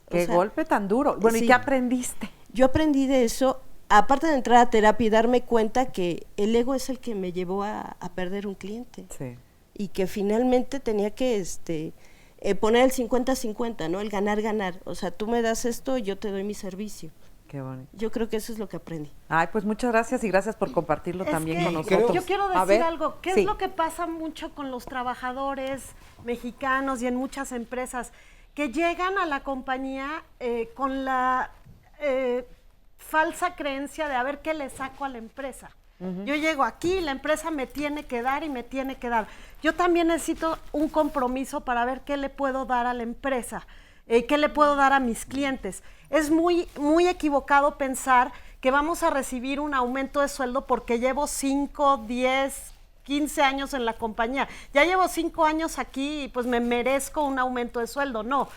Qué golpe tan duro. Bueno, sí. ¿Y qué aprendiste? Yo aprendí de eso, aparte de entrar a terapia y darme cuenta que el ego es el que me llevó a perder un cliente. Sí. Y que finalmente tenía que poner el 50-50, ¿no? El ganar. O sea, tú me das esto, yo te doy mi servicio. Qué bonito. Yo creo que eso es lo que aprendí. Ay, pues muchas gracias y gracias por compartirlo también con nosotros. Yo quiero A decir ver, algo. ¿Qué sí. es lo que pasa mucho con los trabajadores mexicanos y en muchas empresas? Que llegan a la compañía con la falsa creencia de a ver qué le saco a la empresa. Yo llego aquí, la empresa me tiene que dar y me tiene que dar. Yo también necesito un compromiso para ver qué le puedo dar a la empresa, qué le puedo dar a mis clientes. Es muy, muy equivocado pensar que vamos a recibir un aumento de sueldo porque llevo 5, 10, 15 años en la compañía. Ya llevo 5 años aquí y pues me merezco un aumento de sueldo. No.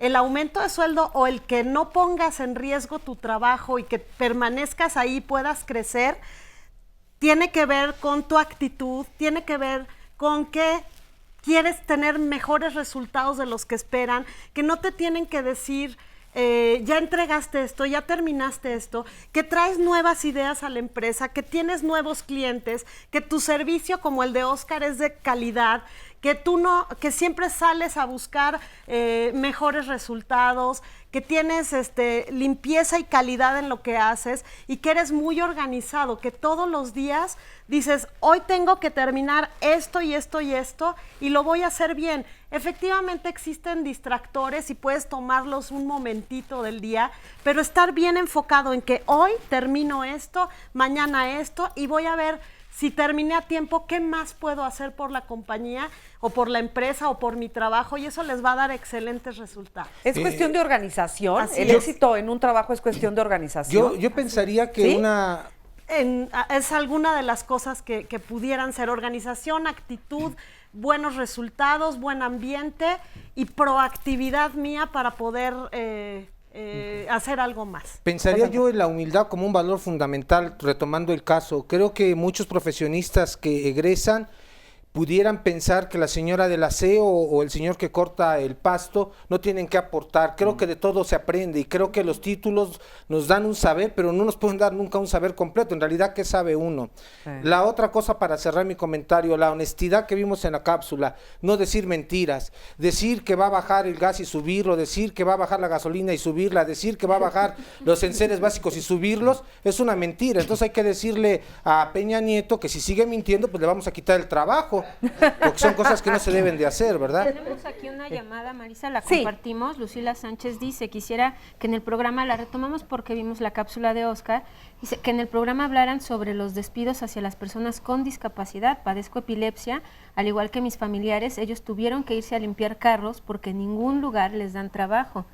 El aumento de sueldo o el que no pongas en riesgo tu trabajo y que permanezcas ahí, puedas crecer, tiene que ver con tu actitud, tiene que ver con que quieres tener mejores resultados de los que esperan, que no te tienen que decir, ya entregaste esto, ya terminaste esto, que traes nuevas ideas a la empresa, que tienes nuevos clientes, que tu servicio como el de Oscar es de calidad, que siempre sales a buscar mejores resultados, que tienes limpieza y calidad en lo que haces y que eres muy organizado, que todos los días dices, hoy tengo que terminar esto y esto y esto y lo voy a hacer bien. Efectivamente existen distractores y puedes tomarlos un momentito del día, pero estar bien enfocado en que hoy termino esto, mañana esto y voy a ver si terminé a tiempo, ¿qué más puedo hacer por la compañía o por la empresa o por mi trabajo? Y eso les va a dar excelentes resultados. Es cuestión de organización. Así El es. éxito en un trabajo es cuestión de organización. Yo pensaría que ¿Sí? Es alguna de las cosas que pudieran ser organización, actitud, buenos resultados, buen ambiente y proactividad mía para poder hacer algo más. Pensaría yo en la humildad como un valor fundamental, retomando el caso. Creo que muchos profesionistas que egresan pudieran pensar que la señora del aseo o el señor que corta el pasto no tienen que aportar. Creo que de todo se aprende y creo que los títulos nos dan un saber, pero no nos pueden dar nunca un saber completo. En realidad, ¿qué sabe uno? Sí. La otra cosa para cerrar mi comentario, la honestidad que vimos en la cápsula, no decir mentiras, decir que va a bajar el gas y subirlo, decir que va a bajar la gasolina y subirla, decir que va a bajar los enseres básicos y subirlos, es una mentira. Entonces hay que decirle a Peña Nieto que si sigue mintiendo, pues le vamos a quitar el trabajo. Porque son cosas que no se deben de hacer, ¿verdad? Tenemos aquí una llamada, Marisa, la compartimos. Lucila Sánchez dice, quisiera que en el programa, la retomamos porque vimos la cápsula de Oscar, dice que en el programa hablaran sobre los despidos hacia las personas con discapacidad. Padezco epilepsia, al igual que mis familiares, ellos tuvieron que irse a limpiar carros porque en ningún lugar les dan trabajo.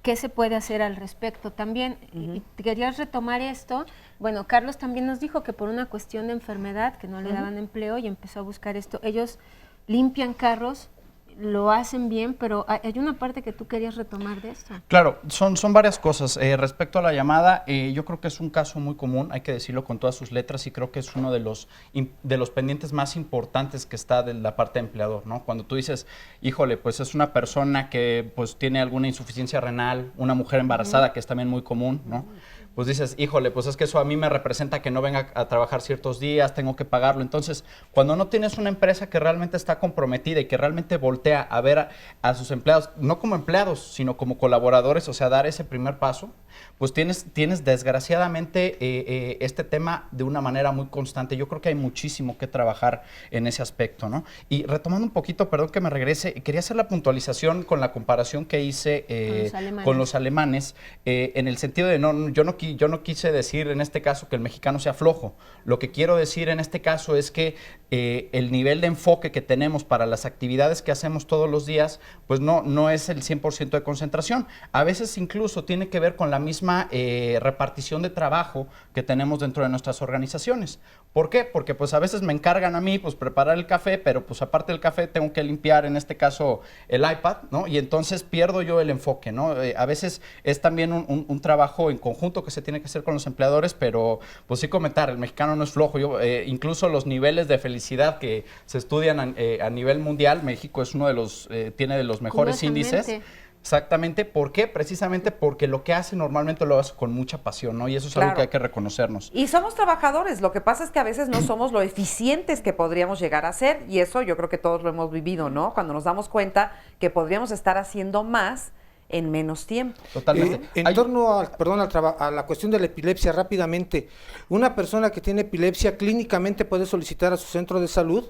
¿Qué se puede hacer al respecto? También, y querías retomar esto, bueno, Carlos también nos dijo que por una cuestión de enfermedad, que no le daban empleo y empezó a buscar esto, ellos limpian carros, lo hacen bien, pero hay una parte que tú querías retomar de esto. Claro, son varias cosas. Respecto a la llamada, yo creo que es un caso muy común, hay que decirlo con todas sus letras, y creo que es uno de los pendientes más importantes que está de la parte de empleador, ¿no? Cuando tú dices, híjole, pues es una persona que pues tiene alguna insuficiencia renal, una mujer embarazada, que es también muy común, ¿no? Pues dices, híjole, pues es que eso a mí me representa que no venga a trabajar ciertos días, tengo que pagarlo. Entonces, cuando no tienes una empresa que realmente está comprometida y que realmente voltea a ver a sus empleados, no como empleados, sino como colaboradores, o sea, dar ese primer paso, pues tienes desgraciadamente este tema de una manera muy constante. Yo creo que hay muchísimo que trabajar en ese aspecto, ¿no? Y retomando un poquito, perdón que me regrese, quería hacer la puntualización con la comparación que hice con los alemanes, en el sentido de yo no quise decir en este caso que el mexicano sea flojo. Lo que quiero decir en este caso es que el nivel de enfoque que tenemos para las actividades que hacemos todos los días, pues no es el 100% de concentración. A veces incluso tiene que ver con la misma repartición de trabajo que tenemos dentro de nuestras organizaciones. ¿Por qué? Porque pues a veces me encargan a mí pues preparar el café, pero pues aparte del café tengo que limpiar en este caso el iPad, ¿no? Y entonces pierdo yo el enfoque, ¿no? A veces es también un trabajo en conjunto que se tiene que hacer con los empleadores, pero pues sí comentar, el mexicano no es flojo. Incluso los niveles de felicidad que se estudian a nivel mundial, México es uno de los, tiene de los mejores índices. Exactamente. ¿Por qué? Precisamente porque lo que hace normalmente lo hace con mucha pasión, ¿no? Y eso es algo Claro. que hay que reconocernos. Y somos trabajadores, lo que pasa es que a veces no somos lo eficientes que podríamos llegar a ser, y eso yo creo que todos lo hemos vivido, ¿no? Cuando nos damos cuenta que podríamos estar haciendo más en menos tiempo. Totalmente. En torno a la cuestión de la epilepsia, rápidamente, una persona que tiene epilepsia clínicamente puede solicitar a su centro de salud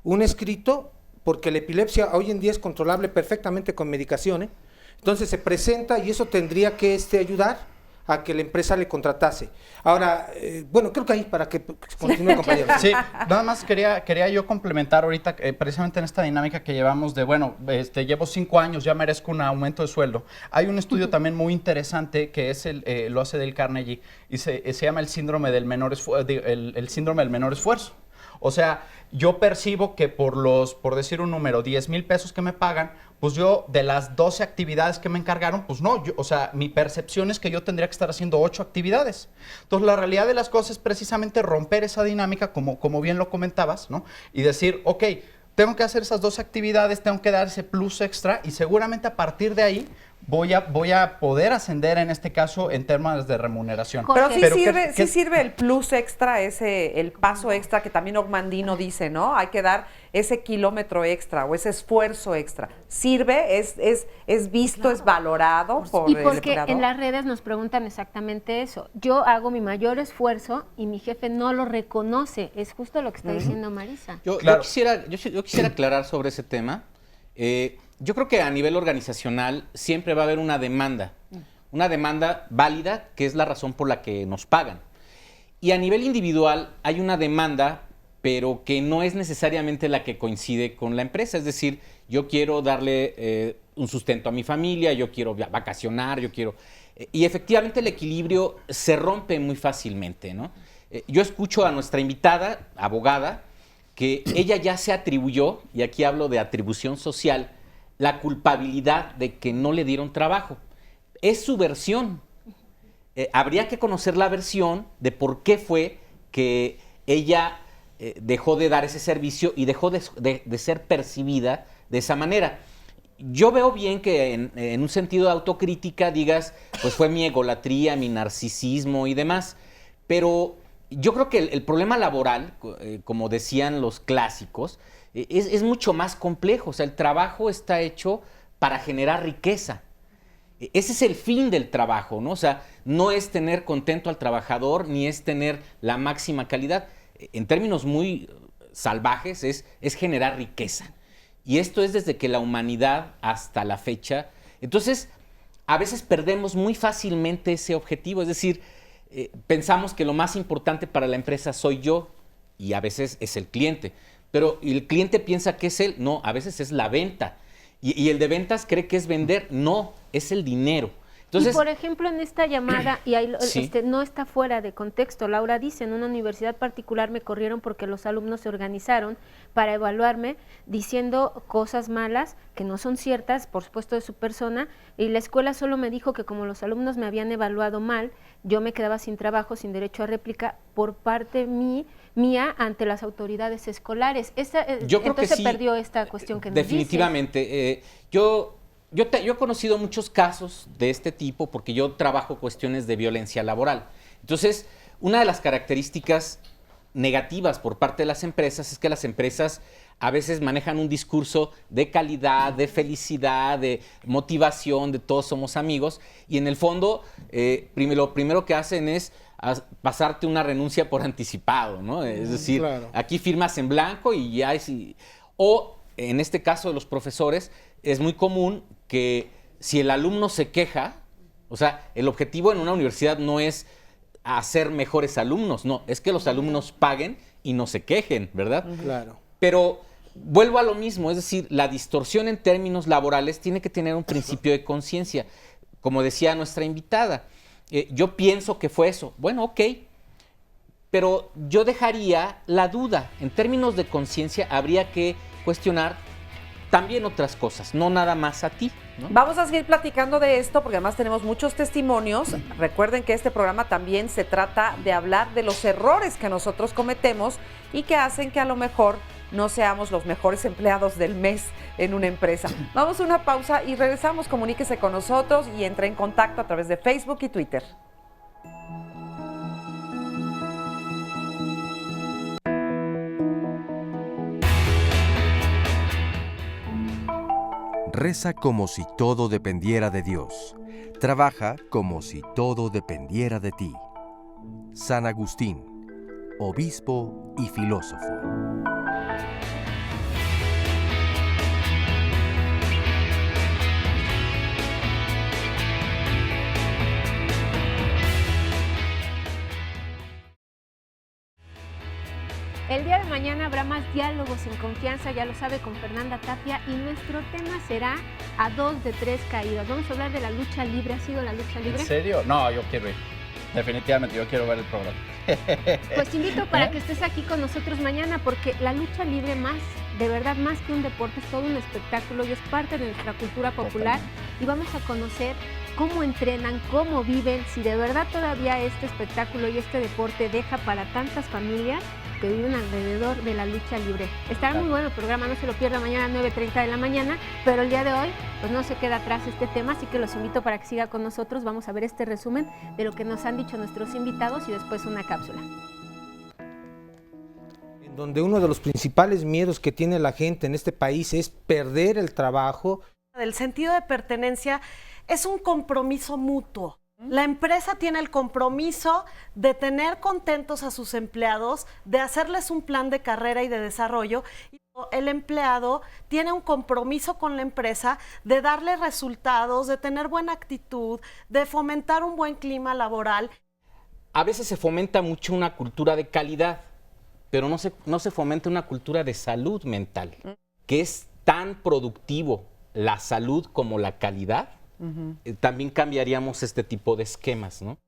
un escrito, porque la epilepsia hoy en día es controlable perfectamente con medicación, entonces se presenta y eso tendría que ayudar a que la empresa le contratase. Ahora, bueno, creo que ahí para que continúe, compañero. Sí, nada más quería yo complementar ahorita, precisamente en esta dinámica que llevamos de, bueno, llevo 5 años, ya merezco un aumento de sueldo. Hay un estudio también muy interesante que es lo hace Dale Carnegie y se llama el síndrome del menor esfuerzo. O sea, yo percibo que por decir un número, 10,000 pesos que me pagan, pues yo de las 12 actividades que me encargaron, pues no, o sea, mi percepción es que yo tendría que estar haciendo 8 actividades. Entonces, la realidad de las cosas es precisamente romper esa dinámica, como bien lo comentabas, ¿no? Y decir, ok, tengo que hacer esas 12 actividades, tengo que dar ese plus extra y seguramente a partir de ahí voy a poder ascender en este caso en términos de remuneración. Pero sí sirve el plus extra, el paso extra que también Ogmandino dice, ¿no? Hay que dar ese kilómetro extra o ese esfuerzo extra. ¿Sirve? ¿Es visto, es valorado por y el porque empleador? en las redes nos preguntan exactamente eso. Yo hago mi mayor esfuerzo y mi jefe no lo reconoce. Es justo lo que está diciendo Marisa. Yo quisiera aclarar sobre ese tema. Yo creo que a nivel organizacional siempre va a haber una demanda válida, que es la razón por la que nos pagan. Y a nivel individual hay una demanda, pero que no es necesariamente la que coincide con la empresa. Es decir, yo quiero darle un sustento a mi familia, yo quiero vacacionar, y efectivamente el equilibrio se rompe muy fácilmente, ¿no? Yo escucho a nuestra invitada, abogada, que ella ya se atribuyó, y aquí hablo de atribución social, la culpabilidad de que no le dieron trabajo. Es su versión. Habría que conocer la versión de por qué fue que ella dejó de dar ese servicio y dejó de ser percibida de esa manera. Yo veo bien que en un sentido de autocrítica digas, pues fue mi egolatría, mi narcisismo y demás, pero yo creo que el problema laboral, como decían los clásicos, es mucho más complejo. O sea, el trabajo está hecho para generar riqueza. Ese es el fin del trabajo, ¿no? O sea, no es tener contento al trabajador, ni es tener la máxima calidad. En términos muy salvajes, es generar riqueza. Y esto es desde que la humanidad hasta la fecha. Entonces, a veces perdemos muy fácilmente ese objetivo. Es decir, pensamos que lo más importante para la empresa soy yo y a veces es el cliente. Pero el cliente piensa que es él. No, a veces es la venta. Y el de ventas cree que es vender. No, es el dinero. Entonces, y por ejemplo, en esta llamada, y ahí, sí. No está fuera de contexto, Laura dice, en una universidad particular me corrieron porque los alumnos se organizaron para evaluarme diciendo cosas malas que no son ciertas, por supuesto, de su persona, y la escuela solo me dijo que como los alumnos me habían evaluado mal, yo me quedaba sin trabajo, sin derecho a réplica por parte mía ante las autoridades escolares. Yo creo entonces que sí, se perdió esta cuestión que nos definitivamente. Yo he conocido muchos casos de este tipo porque yo trabajo cuestiones de violencia laboral. Entonces, una de las características negativas por parte de las empresas es que las empresas a veces manejan un discurso de calidad, de felicidad, de motivación, de todos somos amigos, y en el fondo lo primero que hacen es pasarte una renuncia por anticipado, ¿no? Es decir, claro. Aquí firmas en blanco y ya es... O en este caso de los profesores, es muy común que si el alumno se queja, o sea, el objetivo en una universidad no es hacer mejores alumnos, no, es que los alumnos paguen y no se quejen, ¿verdad? Claro. Pero vuelvo a lo mismo, es decir, la distorsión en términos laborales tiene que tener un principio de conciencia. Como decía nuestra invitada, yo pienso que fue eso. Bueno, ok, pero yo dejaría la duda. En términos de conciencia habría que cuestionar también otras cosas, no nada más a ti, ¿no? Vamos a seguir platicando de esto porque además tenemos muchos testimonios. Recuerden que este programa también se trata de hablar de los errores que nosotros cometemos y que hacen que a lo mejor no seamos los mejores empleados del mes en una empresa. Vamos a una pausa y regresamos. Comuníquese con nosotros y entre en contacto a través de Facebook y Twitter. Reza como si todo dependiera de Dios. Trabaja como si todo dependiera de ti. San Agustín, obispo y filósofo. El día de mañana habrá más diálogos en confianza, ya lo sabe, con Fernanda Tapia, y nuestro tema será a 2 de 3 caídas. Vamos a hablar de la lucha libre. ¿Ha sido la lucha libre? ¿En serio? No, yo quiero ir. Definitivamente, yo quiero ver el programa. Pues te invito para que estés aquí con nosotros mañana, porque la lucha libre, de verdad, más que un deporte, es todo un espectáculo y es parte de nuestra cultura popular. Y vamos a conocer cómo entrenan, cómo viven, si de verdad todavía este espectáculo y este deporte deja para tantas familias que viven alrededor de la lucha libre. Estará muy bueno el programa, no se lo pierda mañana a 9:30 de la mañana, pero el día de hoy pues no se queda atrás este tema, así que los invito para que siga con nosotros. Vamos a ver este resumen de lo que nos han dicho nuestros invitados y después una cápsula. En donde uno de los principales miedos que tiene la gente en este país es perder el trabajo. El sentido de pertenencia es un compromiso mutuo. La empresa tiene el compromiso de tener contentos a sus empleados, de hacerles un plan de carrera y de desarrollo. El empleado tiene un compromiso con la empresa de darle resultados, de tener buena actitud, de fomentar un buen clima laboral. A veces se fomenta mucho una cultura de calidad, pero no se fomenta una cultura de salud mental, que es tan productivo la salud como la calidad. También cambiaríamos este tipo de esquemas, ¿no?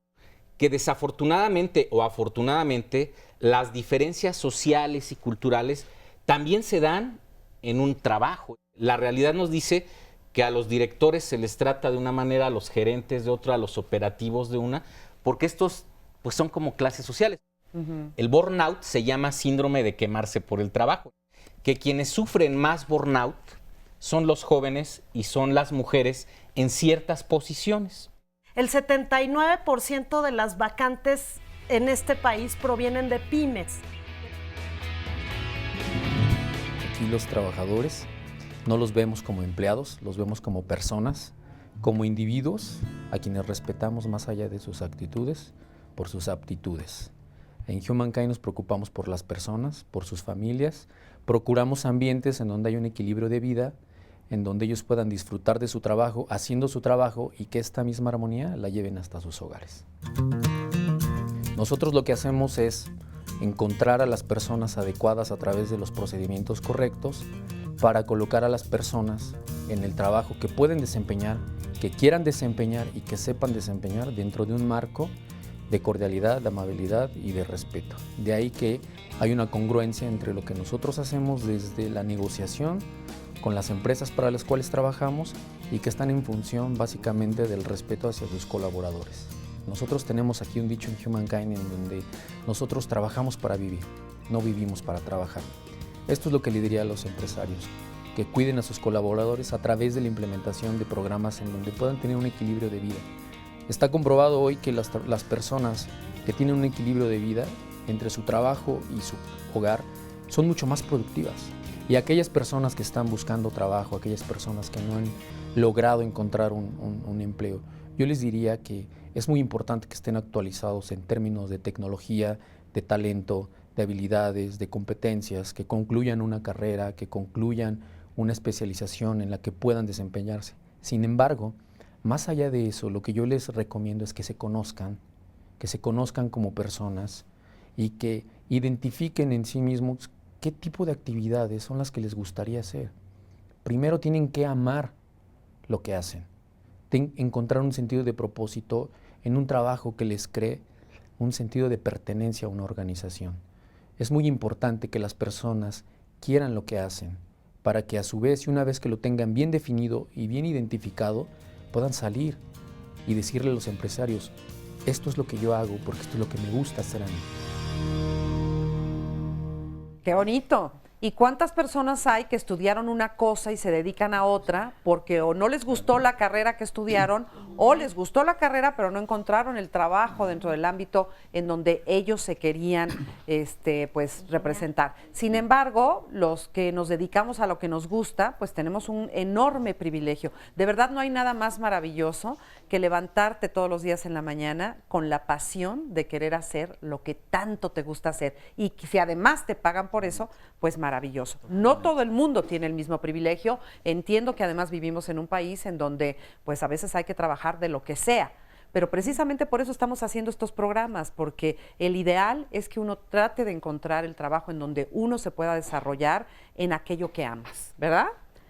Que desafortunadamente o afortunadamente las diferencias sociales y culturales también se dan en un trabajo. La realidad nos dice que a los directores se les trata de una manera, a los gerentes de otra, a los operativos de una, porque estos pues son como clases sociales. El burnout se llama síndrome de quemarse por el trabajo, que quienes sufren más burnout son los jóvenes y son las mujeres en ciertas posiciones. El 79% de las vacantes en este país provienen de pymes. Aquí los trabajadores no los vemos como empleados, los vemos como personas, como individuos a quienes respetamos más allá de sus actitudes, por sus aptitudes. En Humankind nos preocupamos por las personas, por sus familias, procuramos ambientes en donde hay un equilibrio de vida, en donde ellos puedan disfrutar de su trabajo, haciendo su trabajo y que esta misma armonía la lleven hasta sus hogares. Nosotros lo que hacemos es encontrar a las personas adecuadas a través de los procedimientos correctos para colocar a las personas en el trabajo que pueden desempeñar, que quieran desempeñar y que sepan desempeñar dentro de un marco de cordialidad, de amabilidad y de respeto. De ahí que hay una congruencia entre lo que nosotros hacemos desde la negociación con las empresas para las cuales trabajamos y que están en función básicamente del respeto hacia sus colaboradores. Nosotros tenemos aquí un dicho en Humankind en donde nosotros trabajamos para vivir, no vivimos para trabajar. Esto es lo que le diría a los empresarios, que cuiden a sus colaboradores a través de la implementación de programas en donde puedan tener un equilibrio de vida. Está comprobado hoy que las personas que tienen un equilibrio de vida entre su trabajo y su hogar son mucho más productivas. Y aquellas personas que están buscando trabajo, aquellas personas que no han logrado encontrar un empleo, yo les diría que es muy importante que estén actualizados en términos de tecnología, de talento, de habilidades, de competencias, que concluyan una carrera, que concluyan una especialización en la que puedan desempeñarse. Sin embargo, más allá de eso, lo que yo les recomiendo es que se conozcan como personas y que identifiquen en sí mismos qué tipo de actividades son las que les gustaría hacer. Primero tienen que amar lo que hacen, encontrar un sentido de propósito en un trabajo que les cree un sentido de pertenencia a una organización. Es muy importante que las personas quieran lo que hacen para que a su vez, y una vez que lo tengan bien definido y bien identificado, puedan salir y decirle a los empresarios, esto es lo que yo hago porque esto es lo que me gusta hacer a mí. ¡Qué bonito! ¿Y cuántas personas hay que estudiaron una cosa y se dedican a otra porque o no les gustó la carrera que estudiaron o les gustó la carrera pero no encontraron el trabajo dentro del ámbito en donde ellos se querían pues representar? Sin embargo, los que nos dedicamos a lo que nos gusta, pues tenemos un enorme privilegio. De verdad no hay nada más maravilloso que levantarte todos los días en la mañana con la pasión de querer hacer lo que tanto te gusta hacer, y que si además te pagan por eso, pues maravilloso. No todo el mundo tiene el mismo privilegio. Entiendo que además vivimos en un país en donde pues a veces hay que trabajar de lo que sea, pero precisamente por eso estamos haciendo estos programas, porque el ideal es que uno trate de encontrar el trabajo en donde uno se pueda desarrollar en aquello que amas, ¿verdad?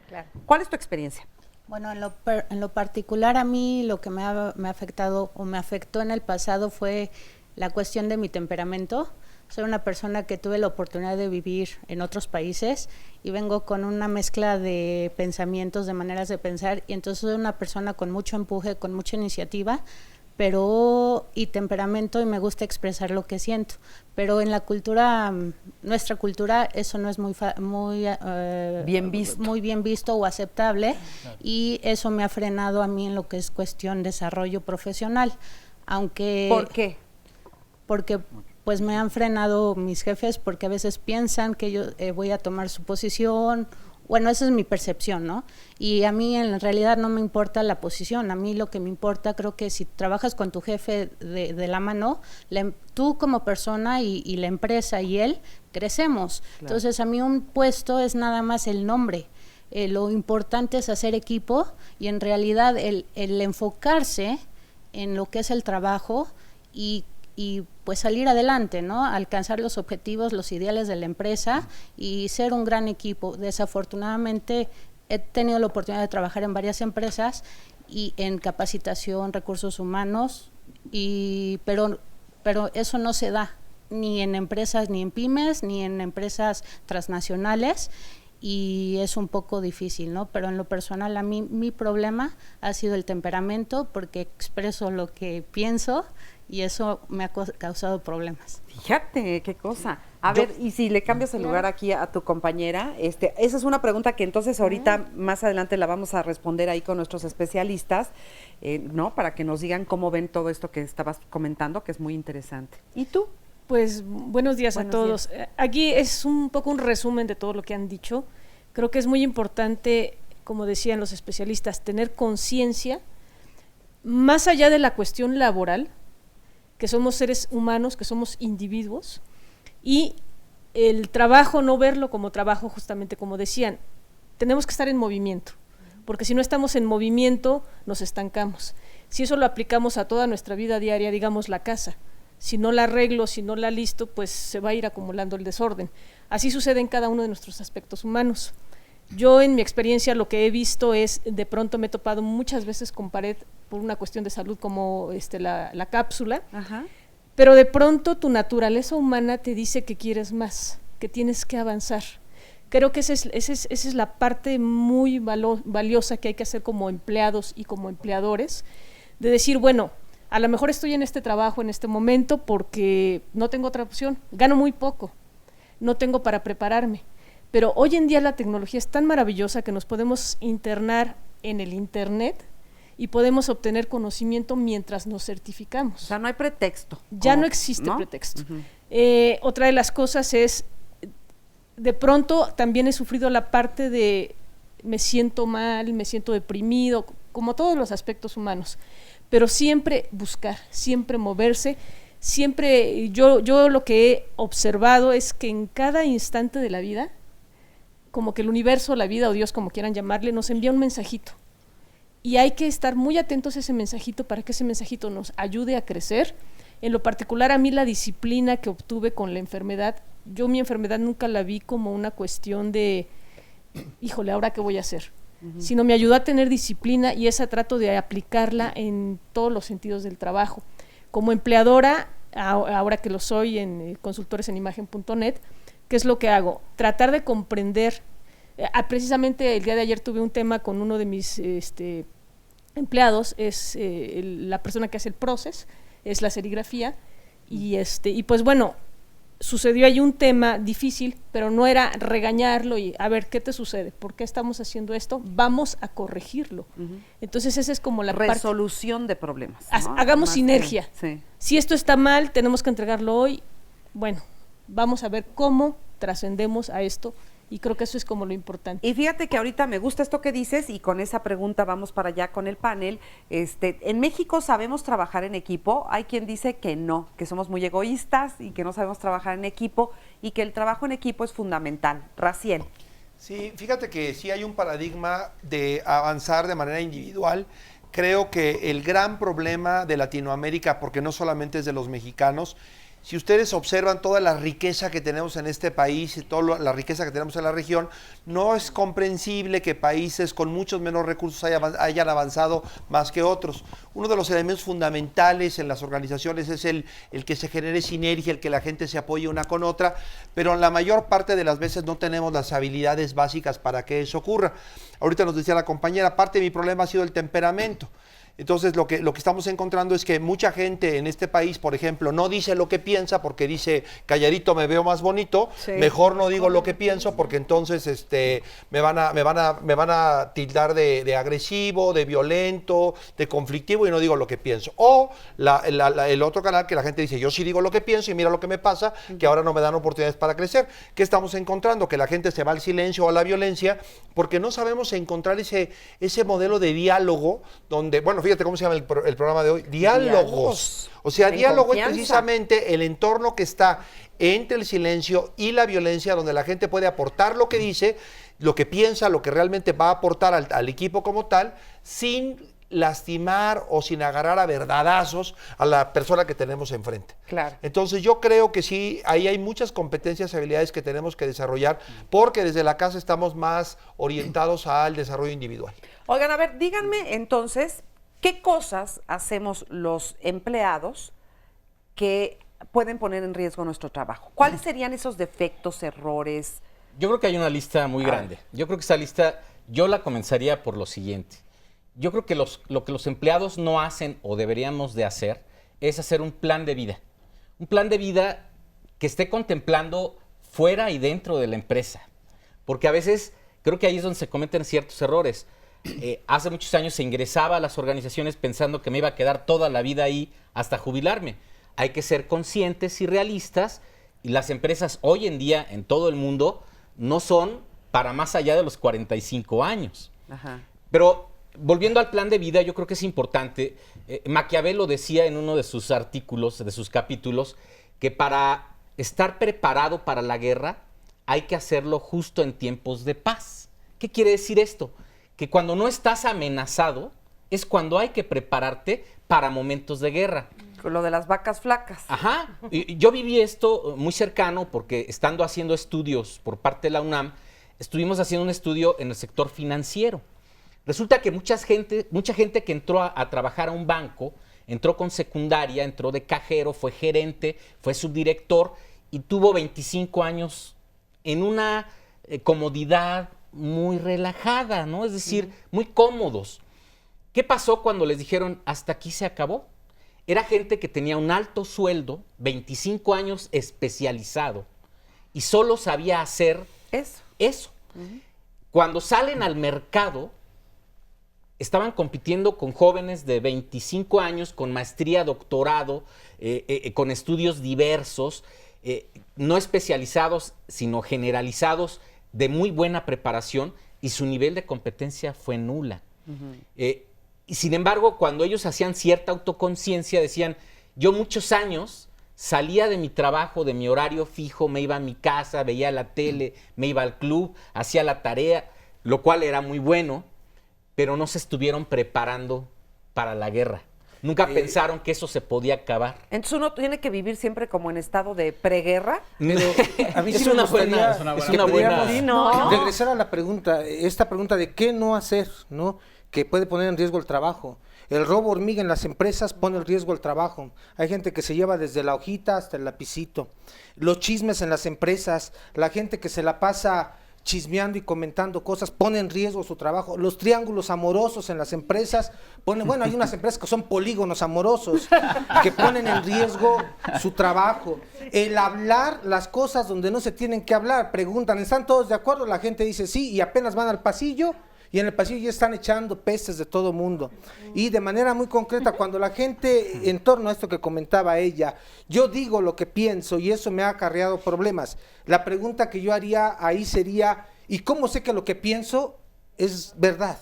Claro. ¿Cuál es tu experiencia? Bueno, en lo particular a mí lo que me ha afectado o me afectó en el pasado fue la cuestión de mi temperamento. Soy una persona que tuve la oportunidad de vivir en otros países y vengo con una mezcla de pensamientos, de maneras de pensar, y entonces soy una persona con mucho empuje, con mucha iniciativa, y temperamento, y me gusta expresar lo que siento. Pero en la cultura, nuestra cultura, eso no es muy bien visto o aceptable, y eso me ha frenado a mí en lo que es cuestión de desarrollo profesional. Aunque, ¿por qué? Porque pues me han frenado mis jefes, porque a veces piensan que yo voy a tomar su posición. Bueno, esa es mi percepción, ¿no? Y a mí en realidad no me importa la posición. A mí lo que me importa, creo que si trabajas con tu jefe de la mano, tú como persona y la empresa y él, crecemos. Claro. Entonces a mí un puesto es nada más el nombre. Lo importante es hacer equipo, y en realidad el enfocarse en lo que es el trabajo y pues salir adelante, ¿no? Alcanzar los objetivos, los ideales de la empresa y ser un gran equipo. Desafortunadamente he tenido la oportunidad de trabajar en varias empresas y en capacitación, recursos humanos, pero eso no se da ni en empresas, ni en pymes, ni en empresas transnacionales, y es un poco difícil, ¿no? Pero en lo personal a mí mi problema ha sido el temperamento, porque expreso lo que pienso y eso me ha causado problemas. Fíjate, qué cosa. A ver, y si le cambias el lugar aquí a tu compañera, esa es una pregunta que entonces ahorita más adelante la vamos a responder ahí con nuestros especialistas, ¿no? Para que nos digan cómo ven todo esto que estabas comentando, que es muy interesante. ¿Y tú? Pues buenos días a todos. Aquí es un poco un resumen de todo lo que han dicho. Creo que es muy importante, como decían los especialistas, tener conciencia, más allá de la cuestión laboral, que somos seres humanos, que somos individuos, y el trabajo no verlo como trabajo, justamente como decían, tenemos que estar en movimiento, porque si no estamos en movimiento nos estancamos. Si eso lo aplicamos a toda nuestra vida diaria, digamos la casa, si no la arreglo, si no la listo, pues se va a ir acumulando el desorden. Así sucede en cada uno de nuestros aspectos humanos. Yo en mi experiencia lo que he visto es, de pronto me he topado muchas veces con pared por una cuestión de salud como la cápsula, Ajá. Pero de pronto tu naturaleza humana te dice que quieres más, que tienes que avanzar. Creo que esa es la parte muy valiosa que hay que hacer como empleados y como empleadores, de decir, bueno, a lo mejor estoy en este trabajo en este momento porque no tengo otra opción, gano muy poco, no tengo para prepararme, pero hoy en día la tecnología es tan maravillosa que nos podemos internar en el internet y podemos obtener conocimiento mientras nos certificamos. O sea, no hay pretexto. Ya no existe pretexto. Uh-huh. Otra de las cosas es, de pronto también he sufrido la parte de me siento mal, me siento deprimido, como todos los aspectos humanos, pero siempre buscar, siempre moverse, siempre, yo lo que he observado es que en cada instante de la vida, como que el universo, la vida o Dios, como quieran llamarle, nos envía un mensajito. Y hay que estar muy atentos a ese mensajito para que ese mensajito nos ayude a crecer. En lo particular, a mí la disciplina que obtuve con la enfermedad, yo mi enfermedad nunca la vi como una cuestión de, híjole, ¿ahora qué voy a hacer? Uh-huh. Sino me ayudó a tener disciplina, y esa trato de aplicarla en todos los sentidos del trabajo. Como empleadora, ahora que lo soy en consultoresimagen.net, ¿qué es lo que hago? Tratar de comprender. Precisamente el día de ayer tuve un tema con uno de mis empleados, es la persona que hace el proceso, es la serigrafía, y pues bueno, sucedió ahí un tema difícil, pero no era regañarlo y a ver, ¿qué te sucede? ¿Por qué estamos haciendo esto? Vamos a corregirlo. Entonces esa es como la resolución de problemas, ¿no? Hagamos Más sinergia. sí. Si esto está mal, tenemos que entregarlo hoy. Bueno, vamos a ver cómo trascendemos a esto. Y creo que eso es como lo importante. Y fíjate que ahorita me gusta esto que dices y con esa pregunta vamos para allá con el panel. En México sabemos trabajar en equipo. Hay quien dice que no, que somos muy egoístas y que no sabemos trabajar en equipo y que el trabajo en equipo es fundamental. Raciel. Sí, fíjate que sí hay un paradigma de avanzar de manera individual. Creo que el gran problema de Latinoamérica, porque no solamente es de los mexicanos, si ustedes observan toda la riqueza que tenemos en este país y toda la riqueza que tenemos en la región, no es comprensible que países con muchos menos recursos hayan avanzado más que otros. Uno de los elementos fundamentales en las organizaciones es el que se genere sinergia, el que la gente se apoye una con otra, pero la mayor parte de las veces no tenemos las habilidades básicas para que eso ocurra. Ahorita nos decía la compañera, parte de mi problema ha sido el temperamento. Entonces lo que estamos encontrando es que mucha gente en este país, por ejemplo, no dice lo que piensa porque dice, calladito me veo más bonito, mejor no digo lo que pienso porque entonces me van a tildar de agresivo, de violento, de conflictivo y no digo lo que pienso. O el otro canal que la gente dice, yo sí digo lo que pienso y mira lo que me pasa, que ahora no me dan oportunidades para crecer. ¿Qué estamos encontrando? Que la gente se va al silencio o a la violencia porque no sabemos encontrar ese modelo de diálogo donde, bueno, fíjate cómo se llama el programa de hoy, diálogos. O sea, diálogo es precisamente el entorno que está entre el silencio y la violencia, donde la gente puede aportar lo que dice, lo que piensa, lo que realmente va a aportar al equipo como tal, sin lastimar o sin agarrar a verdadazos a la persona que tenemos enfrente. Claro. Entonces yo creo que sí, ahí hay muchas competencias y habilidades que tenemos que desarrollar porque desde la casa estamos más orientados al desarrollo individual. Oigan, a ver, díganme entonces, ¿qué cosas hacemos los empleados que pueden poner en riesgo nuestro trabajo? ¿Cuáles serían esos defectos, errores? Yo creo que hay una lista muy grande. Yo creo que esa lista, yo la comenzaría por lo siguiente. Yo creo que lo que los empleados no hacen o deberíamos de hacer es hacer un plan de vida. Un plan de vida que esté contemplando fuera y dentro de la empresa. Porque a veces creo que ahí es donde se cometen ciertos errores. Hace muchos años se ingresaba a las organizaciones pensando que me iba a quedar toda la vida ahí hasta jubilarme. Hay que ser conscientes y realistas y las empresas hoy en día en todo el mundo no son para más allá de los 45 años. Ajá. Pero volviendo al plan de vida, yo creo que es importante. Maquiavelo decía en uno de sus artículos, de sus capítulos, que para estar preparado para la guerra hay que hacerlo justo en tiempos de paz. ¿Qué quiere decir esto? Que cuando no estás amenazado es cuando hay que prepararte para momentos de guerra. Lo de las vacas flacas. Ajá. Y yo viví esto muy cercano porque estando haciendo estudios por parte de la UNAM, estuvimos haciendo un estudio en el sector financiero. Resulta que mucha gente que entró a trabajar a un banco, entró con secundaria, entró de cajero, fue gerente, fue subdirector y tuvo 25 años en una comodidad muy relajada, ¿no? Es decir, muy cómodos. ¿Qué pasó cuando les dijeron hasta aquí se acabó? Era gente que tenía un alto sueldo, 25 años especializado y solo sabía hacer eso. Cuando salen al mercado, estaban compitiendo con jóvenes de 25 años, con maestría, doctorado, con estudios diversos, no especializados, sino generalizados, de muy buena preparación, y su nivel de competencia fue nula. Y sin embargo, cuando ellos hacían cierta autoconciencia, decían, yo muchos años salía de mi trabajo, de mi horario fijo, me iba a mi casa, veía la tele, me iba al club, hacía la tarea, lo cual era muy bueno, pero no se estuvieron preparando para la guerra. Nunca pensaron que eso se podía acabar. Entonces uno tiene que vivir siempre como en estado de preguerra. Pero a mí sí es una buena. Regresar a la pregunta, esta pregunta de qué no hacer, ¿no? Que puede poner en riesgo el trabajo. El robo hormiga en las empresas pone en riesgo el trabajo. Hay gente que se lleva desde la hojita hasta el lapicito. Los chismes en las empresas, la gente que se la pasa chismeando y comentando cosas, pone en riesgo su trabajo. Los triángulos amorosos en las empresas, bueno, hay unas empresas que son polígonos amorosos, que ponen en riesgo su trabajo. El hablar las cosas donde no se tienen que hablar, preguntan, ¿están todos de acuerdo? La gente dice sí, y apenas van al pasillo, y en el pasillo ya están echando pestes de todo mundo. Y de manera muy concreta, cuando la gente, en torno a esto que comentaba ella, yo digo lo que pienso y eso me ha acarreado problemas. La pregunta que yo haría ahí sería, ¿y cómo sé que lo que pienso es verdad?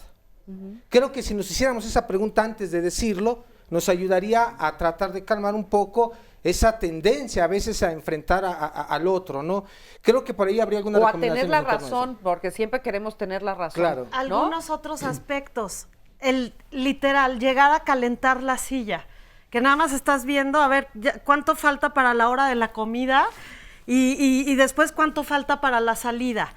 Creo que si nos hiciéramos esa pregunta antes de decirlo, nos ayudaría a tratar de calmar un poco esa tendencia a veces a enfrentar al otro, ¿no? Creo que por ahí habría alguna recomendación. O a tener la razón, porque siempre queremos tener la razón. Claro. ¿no? Algunos otros aspectos, el literal, llegar a calentar la silla, que nada más estás viendo, a ver, cuánto falta para la hora de la comida y después cuánto falta para la salida.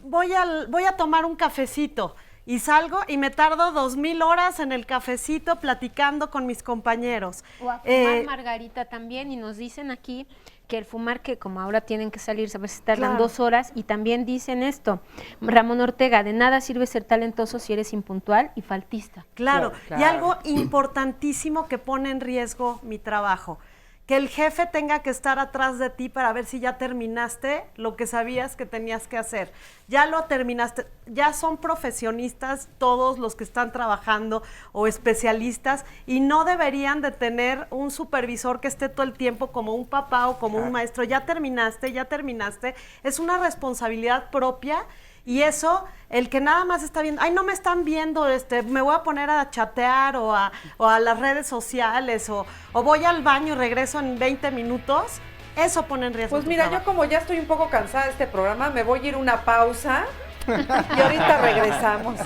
Voy a tomar un cafecito. Y salgo y me tardo 2000 horas en el cafecito platicando con mis compañeros. O a fumar, Margarita, también, y nos dicen aquí que el fumar, que como ahora tienen que salir, a veces tardan 2 horas, y también dicen esto, Ramón Ortega, de nada sirve ser talentoso si eres impuntual y faltista. Claro, y algo importantísimo que pone en riesgo mi trabajo, que el jefe tenga que estar atrás de ti para ver si ya terminaste lo que sabías que tenías que hacer. Ya lo terminaste, ya son profesionistas todos los que están trabajando o especialistas y no deberían de tener un supervisor que esté todo el tiempo como un papá o como un maestro. Ya terminaste, es una responsabilidad propia. Y eso, el que nada más está viendo, no me están viendo, me voy a poner a chatear o a las redes sociales o voy al baño y regreso en 20 minutos, eso pone en riesgo. Pues mira, yo como ya estoy un poco cansada de este programa, me voy a ir a una pausa y ahorita regresamos.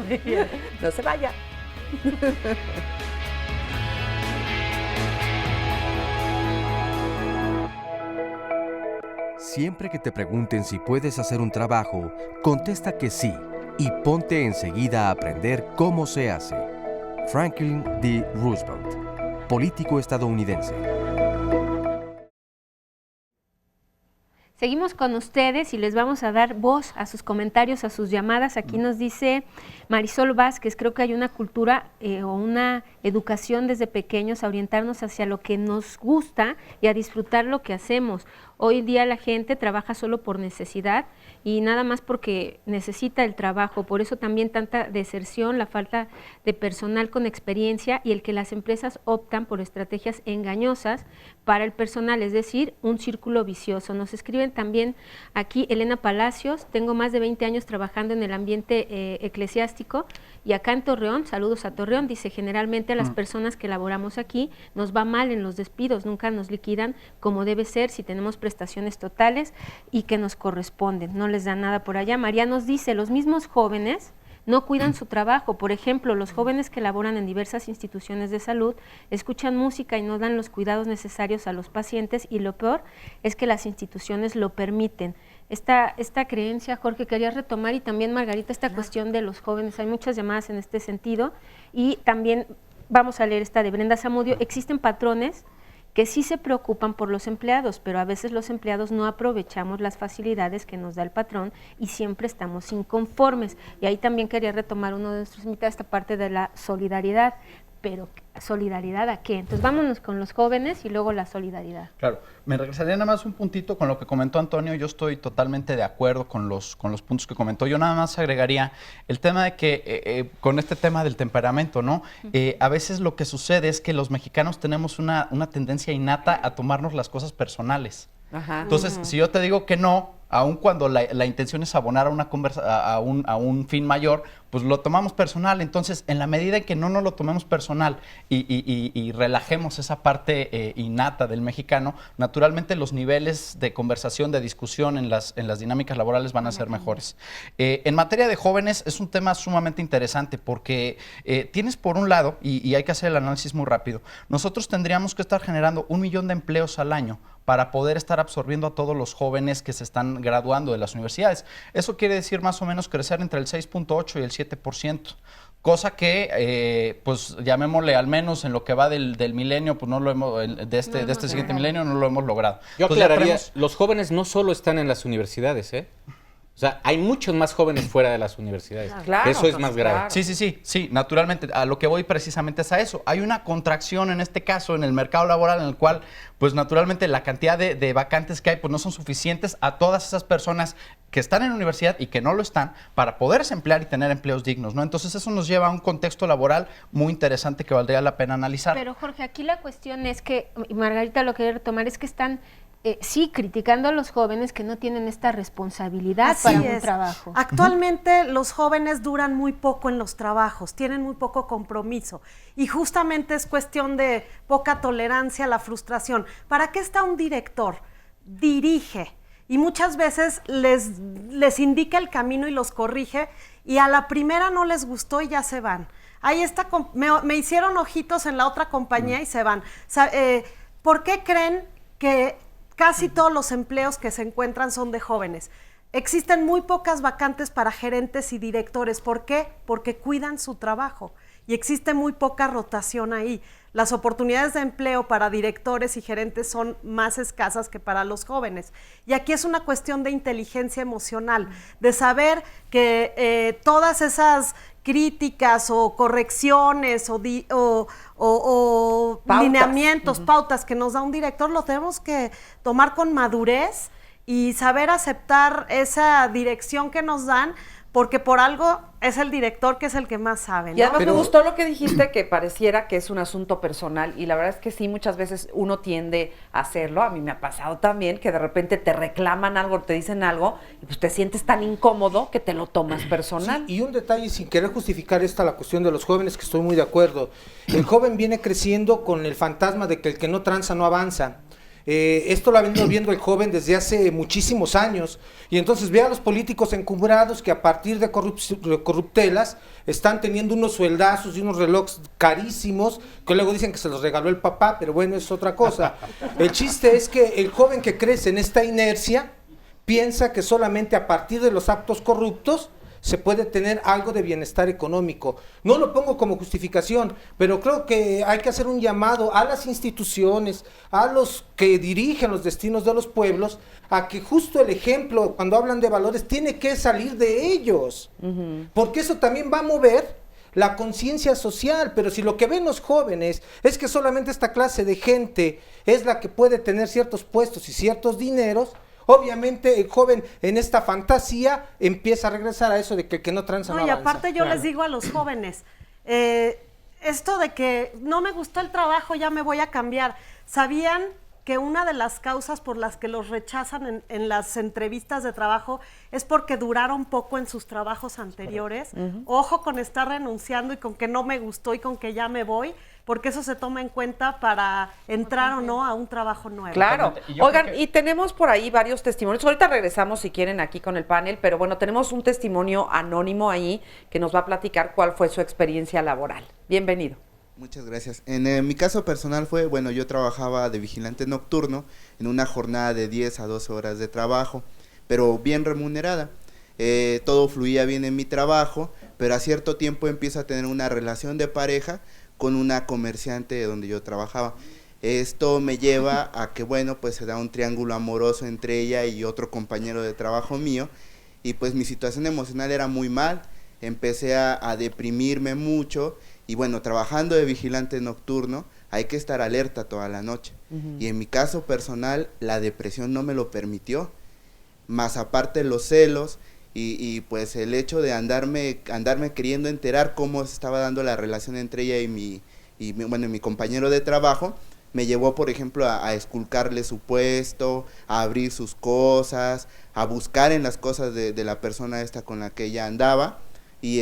Muy bien, no se vaya. Siempre que te pregunten si puedes hacer un trabajo, contesta que sí y ponte enseguida a aprender cómo se hace. Franklin D. Roosevelt, político estadounidense. Seguimos con ustedes y les vamos a dar voz a sus comentarios, a sus llamadas. Aquí nos dice Marisol Vázquez, creo que hay una cultura o una educación desde pequeños a orientarnos hacia lo que nos gusta y a disfrutar lo que hacemos. Hoy día la gente trabaja solo por necesidad y nada más porque necesita el trabajo, por eso también tanta deserción, la falta de personal con experiencia y el que las empresas optan por estrategias engañosas para el personal, es decir, un círculo vicioso. Nos escriben también aquí Elena Palacios, tengo más de 20 años trabajando en el ambiente eclesiástico y acá en Torreón, saludos a Torreón, dice, generalmente a las personas que laboramos aquí nos va mal en los despidos, nunca nos liquidan como debe ser si tenemos prestaciones totales y que nos corresponden, no les da nada por allá. María nos dice, los mismos jóvenes no cuidan su trabajo, por ejemplo, los jóvenes que laboran en diversas instituciones de salud escuchan música y no dan los cuidados necesarios a los pacientes y lo peor es que las instituciones lo permiten. Esta creencia, Jorge, quería retomar y también Margarita, esta cuestión de los jóvenes, hay muchas llamadas en este sentido y también vamos a leer esta de Brenda Zamudio, existen patrones que sí se preocupan por los empleados, pero a veces los empleados no aprovechamos las facilidades que nos da el patrón y siempre estamos inconformes. Y ahí también quería retomar uno de nuestros invitados, esta parte de la solidaridad. Pero, ¿solidaridad a qué? Entonces, vámonos con los jóvenes y luego la solidaridad. Claro, me regresaría nada más un puntito con lo que comentó Antonio. Yo estoy totalmente de acuerdo con los puntos que comentó. Yo nada más agregaría el tema de que, con este tema del temperamento, ¿no? A veces lo que sucede es que los mexicanos tenemos una tendencia innata a tomarnos las cosas personales. Ajá. Entonces, si yo te digo que no, aun cuando la intención es abonar a una a un fin mayor, pues lo tomamos personal. Entonces, en la medida en que no nos lo tomemos personal y relajemos esa parte innata del mexicano, naturalmente los niveles de conversación, de discusión en las dinámicas laborales van a ser mejores. En materia de jóvenes es un tema sumamente interesante porque tienes por un lado, y hay que hacer el análisis muy rápido, nosotros tendríamos que estar generando 1 millón de empleos al año para poder estar absorbiendo a todos los jóvenes que se están graduando de las universidades. Eso quiere decir más o menos crecer entre el 6.8 y el 7%. cosa que, pues llamémosle, al menos en lo que va del milenio, pues no lo hemos, de este siguiente milenio no lo hemos logrado. Yo Entonces, aclararía, los jóvenes no solo están en las universidades, O sea, hay muchos más jóvenes fuera de las universidades. Claro, eso es más grave. Sí, naturalmente. A lo que voy precisamente es a eso. Hay una contracción en este caso en el mercado laboral en el cual, pues naturalmente la cantidad de vacantes que hay, pues no son suficientes a todas esas personas que están en la universidad y que no lo están para poderse emplear y tener empleos dignos, ¿no? Entonces eso nos lleva a un contexto laboral muy interesante que valdría la pena analizar. Pero Jorge, aquí la cuestión es que, y Margarita lo quiere retomar, es que están sí, criticando a los jóvenes que no tienen esta responsabilidad Así para un es. trabajo. Actualmente los jóvenes duran muy poco en los trabajos, tienen muy poco compromiso y justamente es cuestión de poca tolerancia a la frustración. ¿Para qué está un director? Dirige y muchas veces les indica el camino y los corrige y a la primera no les gustó y ya se van. Ahí está, me hicieron ojitos en la otra compañía y se van. ¿Por qué creen que casi todos los empleos que se encuentran son de jóvenes? Existen muy pocas vacantes para gerentes y directores. ¿Por qué? Porque cuidan su trabajo y existe muy poca rotación ahí. Las oportunidades de empleo para directores y gerentes son más escasas que para los jóvenes. Y aquí es una cuestión de inteligencia emocional, de saber que todas esas críticas o correcciones o Pautas. lineamientos, pautas que nos da un director, lo tenemos que tomar con madurez y saber aceptar esa dirección que nos dan, porque por algo es el director que es el que más sabe, ¿no? Y además me gustó lo que dijiste, que pareciera que es un asunto personal, y la verdad es que sí, muchas veces uno tiende a hacerlo. A mí me ha pasado también que de repente te reclaman algo, te dicen algo, y pues te sientes tan incómodo que te lo tomas personal. Sí, y un detalle, sin querer justificar la cuestión de los jóvenes, que estoy muy de acuerdo. El joven viene creciendo con el fantasma de que el que no tranza no avanza. Esto lo ha venido viendo el joven desde hace muchísimos años, y entonces ve a los políticos encumbrados que a partir de corruptelas están teniendo unos sueldazos y unos relojes carísimos que luego dicen que se los regaló el papá, pero bueno, es otra cosa. El chiste es que el joven que crece en esta inercia piensa que solamente a partir de los actos corruptos se puede tener algo de bienestar económico. No lo pongo como justificación, pero creo que hay que hacer un llamado a las instituciones, a los que dirigen los destinos de los pueblos, a que justo el ejemplo, cuando hablan de valores, tiene que salir de ellos, porque eso también va a mover la conciencia social. Pero si lo que ven los jóvenes es que solamente esta clase de gente es la que puede tener ciertos puestos y ciertos dineros, obviamente el joven en esta fantasía empieza a regresar a eso de que el que no tranza no y avanza. aparte yo les digo a los jóvenes, esto de que no me gustó el trabajo, ya me voy a cambiar. ¿Sabían que una de las causas por las que los rechazan en las entrevistas de trabajo es porque duraron poco en sus trabajos anteriores? Ojo con estar renunciando y con que no me gustó y con que ya me voy, porque eso se toma en cuenta para entrar o no a un trabajo nuevo. Claro. Oigan, y tenemos por ahí varios testimonios. Ahorita regresamos si quieren aquí con el panel, pero bueno, tenemos un testimonio anónimo ahí que nos va a platicar cuál fue su experiencia laboral. Bienvenido. Muchas gracias. En mi caso personal fue, bueno, yo trabajaba de vigilante nocturno en una jornada de 10 a 12 horas de trabajo, pero bien remunerada. Todo fluía bien en mi trabajo, pero a cierto tiempo empiezo a tener una relación de pareja con una comerciante donde yo trabajaba. Esto me lleva a que, bueno, pues se da un triángulo amoroso entre ella y otro compañero de trabajo mío, y pues mi situación emocional era muy mal, empecé a deprimirme mucho, y bueno, trabajando de vigilante nocturno hay que estar alerta toda la noche, y en mi caso personal la depresión no me lo permitió, más aparte los celos, y pues el hecho de andarme queriendo enterar cómo se estaba dando la relación entre ella y mi compañero de trabajo, me llevó, por ejemplo, a esculcarle su puesto, a abrir sus cosas, a buscar en las cosas de la persona esta con la que ella andaba, y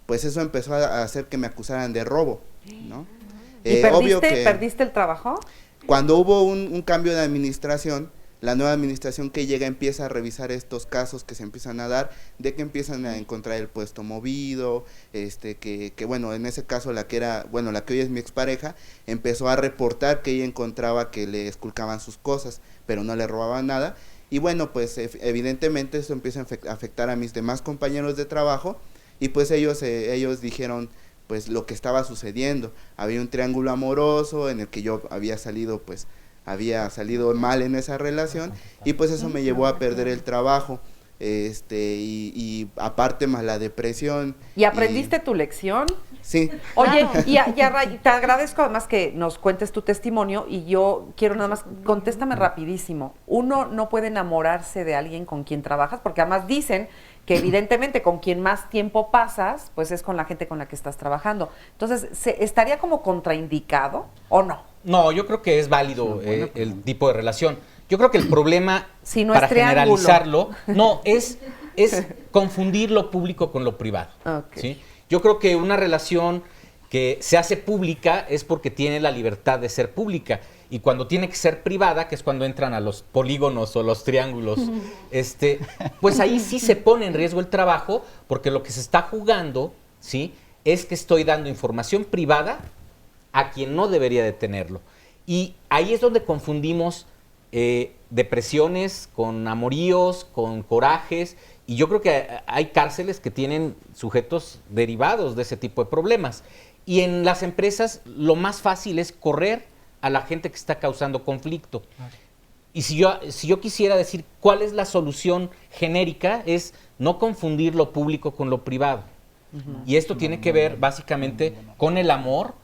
pues eso empezó a hacer que me acusaran de robo, ¿no? ¿Y perdiste el trabajo? Cuando hubo un cambio de administración, la nueva administración que llega empieza a revisar estos casos que se empiezan a dar, de que empiezan a encontrar el puesto movido, que bueno, en ese caso la que hoy es mi expareja, empezó a reportar que ella encontraba que le esculcaban sus cosas, pero no le robaban nada, y bueno, pues evidentemente eso empieza a afectar a mis demás compañeros de trabajo, y pues ellos dijeron pues lo que estaba sucediendo. Había un triángulo amoroso en el que yo había salido mal en esa relación, y pues eso me llevó a perder el trabajo, y aparte más la depresión. ¿Y aprendiste tu lección? Sí. Oye, y te agradezco además que nos cuentes tu testimonio, y yo quiero nada más, contéstame rapidísimo. Uno no puede enamorarse de alguien con quien trabajas, porque además dicen que evidentemente con quien más tiempo pasas, pues es con la gente con la que estás trabajando. Entonces, ¿estaría como contraindicado o no? No, yo creo que es válido el tipo de relación. Yo creo que el problema, si no para es triángulo, generalizarlo, no, es confundir lo público con lo privado. Okay. ¿Sí? Yo creo que una relación que se hace pública es porque tiene la libertad de ser pública. Y cuando tiene que ser privada, que es cuando entran a los polígonos o los triángulos, pues ahí sí se pone en riesgo el trabajo, porque lo que se está jugando, ¿sí?, es que estoy dando información privada a quien no debería de tenerlo. Y ahí es donde confundimos depresiones con amoríos, con corajes, y yo creo que hay cárceles que tienen sujetos derivados de ese tipo de problemas. Y en las empresas lo más fácil es correr a la gente que está causando conflicto. Y si yo quisiera decir cuál es la solución genérica, es no confundir lo público con lo privado. Y esto tiene que ver básicamente con el amor,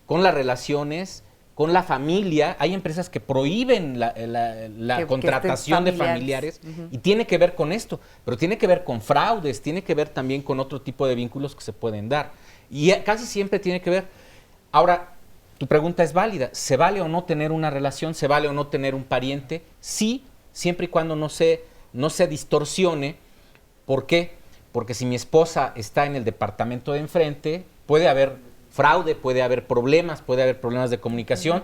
con las relaciones, con la familia. Hay empresas que prohíben la contratación de familiares, y tiene que ver con esto, pero tiene que ver con fraudes, tiene que ver también con otro tipo de vínculos que se pueden dar. Y casi siempre tiene que ver. Ahora, tu pregunta es válida. ¿Se vale o no tener una relación? ¿Se vale o no tener un pariente? Sí, siempre y cuando no se distorsione. ¿Por qué? Porque si mi esposa está en el departamento de enfrente, puede haber fraude, puede haber problemas de comunicación,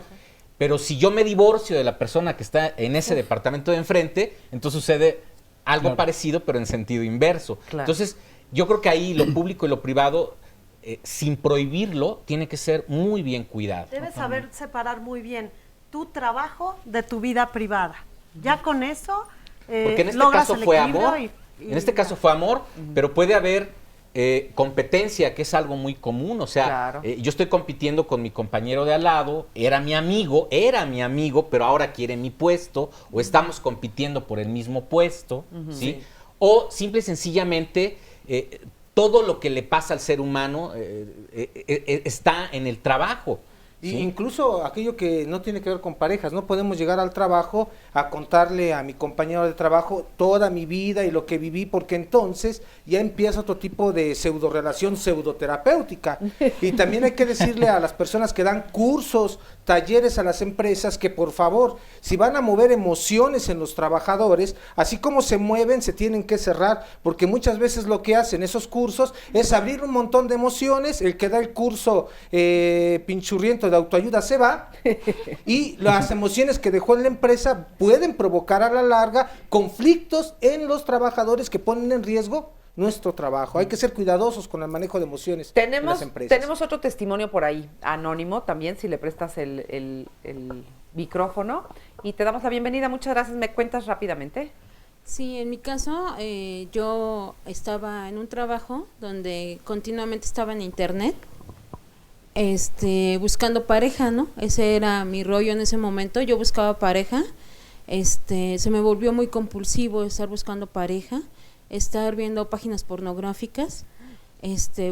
pero si yo me divorcio de la persona que está en ese departamento de enfrente, entonces sucede algo parecido, pero en sentido inverso. Entonces, yo creo que ahí lo público y lo privado, sin prohibirlo, tiene que ser muy bien cuidado. Debes saber separar muy bien tu trabajo de tu vida privada. Ya con eso porque en este caso fue amor. En este caso fue amor, pero puede haber competencia, que es algo muy común. O sea, yo estoy compitiendo con mi compañero de al lado, era mi amigo, pero ahora quiere mi puesto, o estamos compitiendo por el mismo puesto, ¿sí? O simple y sencillamente todo lo que le pasa al ser humano está en el trabajo. ¿Sí? Incluso aquello que no tiene que ver con parejas, no podemos llegar al trabajo a contarle a mi compañero de trabajo toda mi vida y lo que viví, porque entonces ya empieza otro tipo de pseudo relación pseudoterapéutica. Y también hay que decirle a las personas que dan cursos, talleres a las empresas, que por favor, si van a mover emociones en los trabajadores, así como se mueven, se tienen que cerrar, porque muchas veces lo que hacen esos cursos es abrir un montón de emociones. El que da el curso pinchurriento de autoayuda se va, y las emociones que dejó en la empresa pueden provocar a la larga conflictos en los trabajadores que ponen en riesgo nuestro trabajo. Hay que ser cuidadosos con el manejo de emociones en las empresas. Tenemos otro testimonio por ahí, anónimo también, si le prestas el micrófono, y te damos la bienvenida. Muchas gracias. ¿Me cuentas rápidamente? Sí, en mi caso, yo estaba en un trabajo donde continuamente estaba en internet, buscando pareja, ¿no? Ese era mi rollo en ese momento. Yo buscaba pareja, se me volvió muy compulsivo estar buscando pareja, estar viendo páginas pornográficas.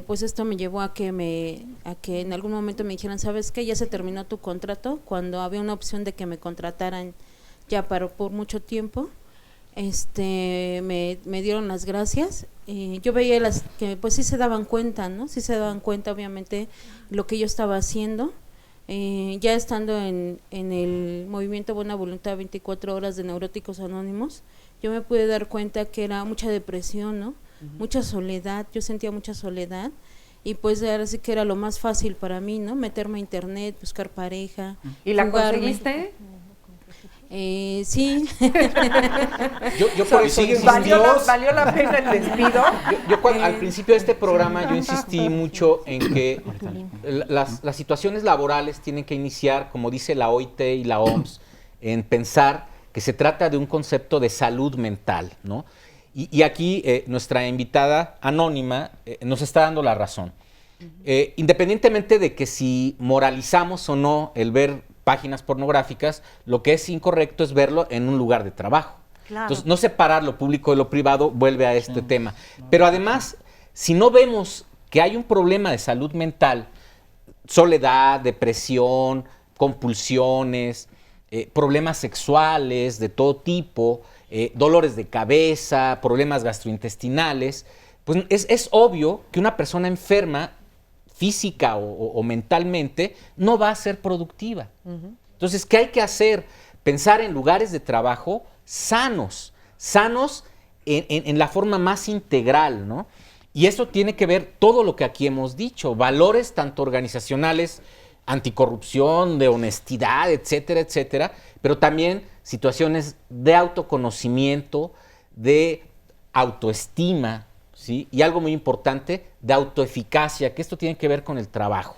Pues esto me llevó a que en algún momento me dijeran, ¿sabes qué? Ya se terminó tu contrato, cuando había una opción de que me contrataran ya por mucho tiempo. Me dieron las gracias. Yo veía que pues sí se daban cuenta, ¿no? Sí se daban cuenta, obviamente, lo que yo estaba haciendo. Ya estando en el movimiento Buena Voluntad 24 horas de Neuróticos Anónimos, yo me pude dar cuenta que era mucha depresión, ¿no? Mucha soledad. Yo sentía mucha soledad, y pues ahora sí que era lo más fácil para mí, ¿no? Meterme a internet, buscar pareja. ¿Y la conseguiste? Sí. yo por eso ¿Valió la pena el despido? Al principio de este programa yo insistí mucho en que las situaciones laborales tienen que iniciar, como dice la OIT y la OMS, en pensar que se trata de un concepto de salud mental, ¿no? Y aquí nuestra invitada anónima nos está dando la razón. Independientemente de que si moralizamos o no el ver páginas pornográficas, lo que es incorrecto es verlo en un lugar de trabajo. Claro. Entonces, no separar lo público de lo privado vuelve a este tema. Pero además, si no vemos que hay un problema de salud mental, soledad, depresión, compulsiones, problemas sexuales de todo tipo, dolores de cabeza, problemas gastrointestinales, pues es obvio que una persona enferma física o mentalmente no va a ser productiva. Entonces, ¿qué hay que hacer? Pensar en lugares de trabajo sanos en la forma más integral, ¿no? Y eso tiene que ver todo lo que aquí hemos dicho, valores tanto organizacionales, anticorrupción, de honestidad, etcétera, etcétera, pero también situaciones de autoconocimiento, de autoestima, ¿sí? Y algo muy importante, de autoeficacia, que esto tiene que ver con el trabajo.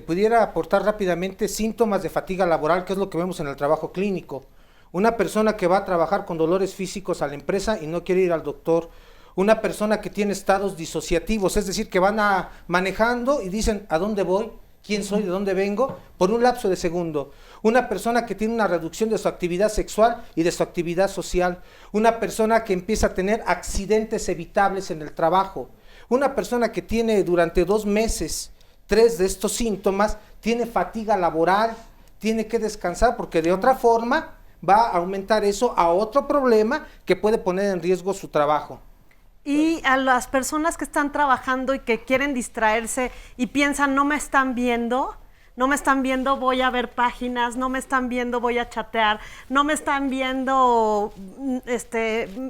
Pudiera aportar rápidamente síntomas de fatiga laboral, que es lo que vemos en el trabajo clínico. Una persona que va a trabajar con dolores físicos a la empresa y no quiere ir al doctor. Una persona que tiene estados disociativos, es decir, que van manejando y dicen, ¿a dónde voy? ¿Quién soy? ¿De dónde vengo? Por un lapso de segundo. Una persona que tiene una reducción de su actividad sexual y de su actividad social. Una persona que empieza a tener accidentes evitables en el trabajo. Una persona que tiene durante 2 meses 3 de estos síntomas, tiene fatiga laboral, tiene que descansar, porque de otra forma va a aumentar eso a otro problema que puede poner en riesgo su trabajo. Y a las personas que están trabajando y que quieren distraerse y piensan, no me están viendo, voy a ver páginas, no me están viendo, voy a chatear, no me están viendo,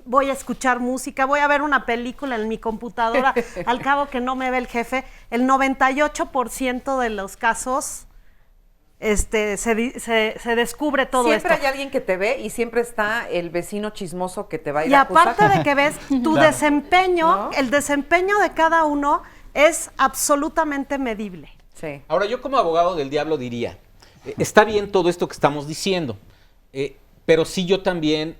voy a escuchar música, voy a ver una película en mi computadora, al cabo que no me ve el jefe. El 98% de los casos se descubre todo esto. Siempre hay alguien que te ve y siempre está el vecino chismoso que te va a ir y a acusar. aparte de que ves tu desempeño, ¿no? El desempeño de cada uno es absolutamente medible. Sí. Ahora, yo como abogado del diablo diría, está bien todo esto que estamos diciendo, pero sí yo también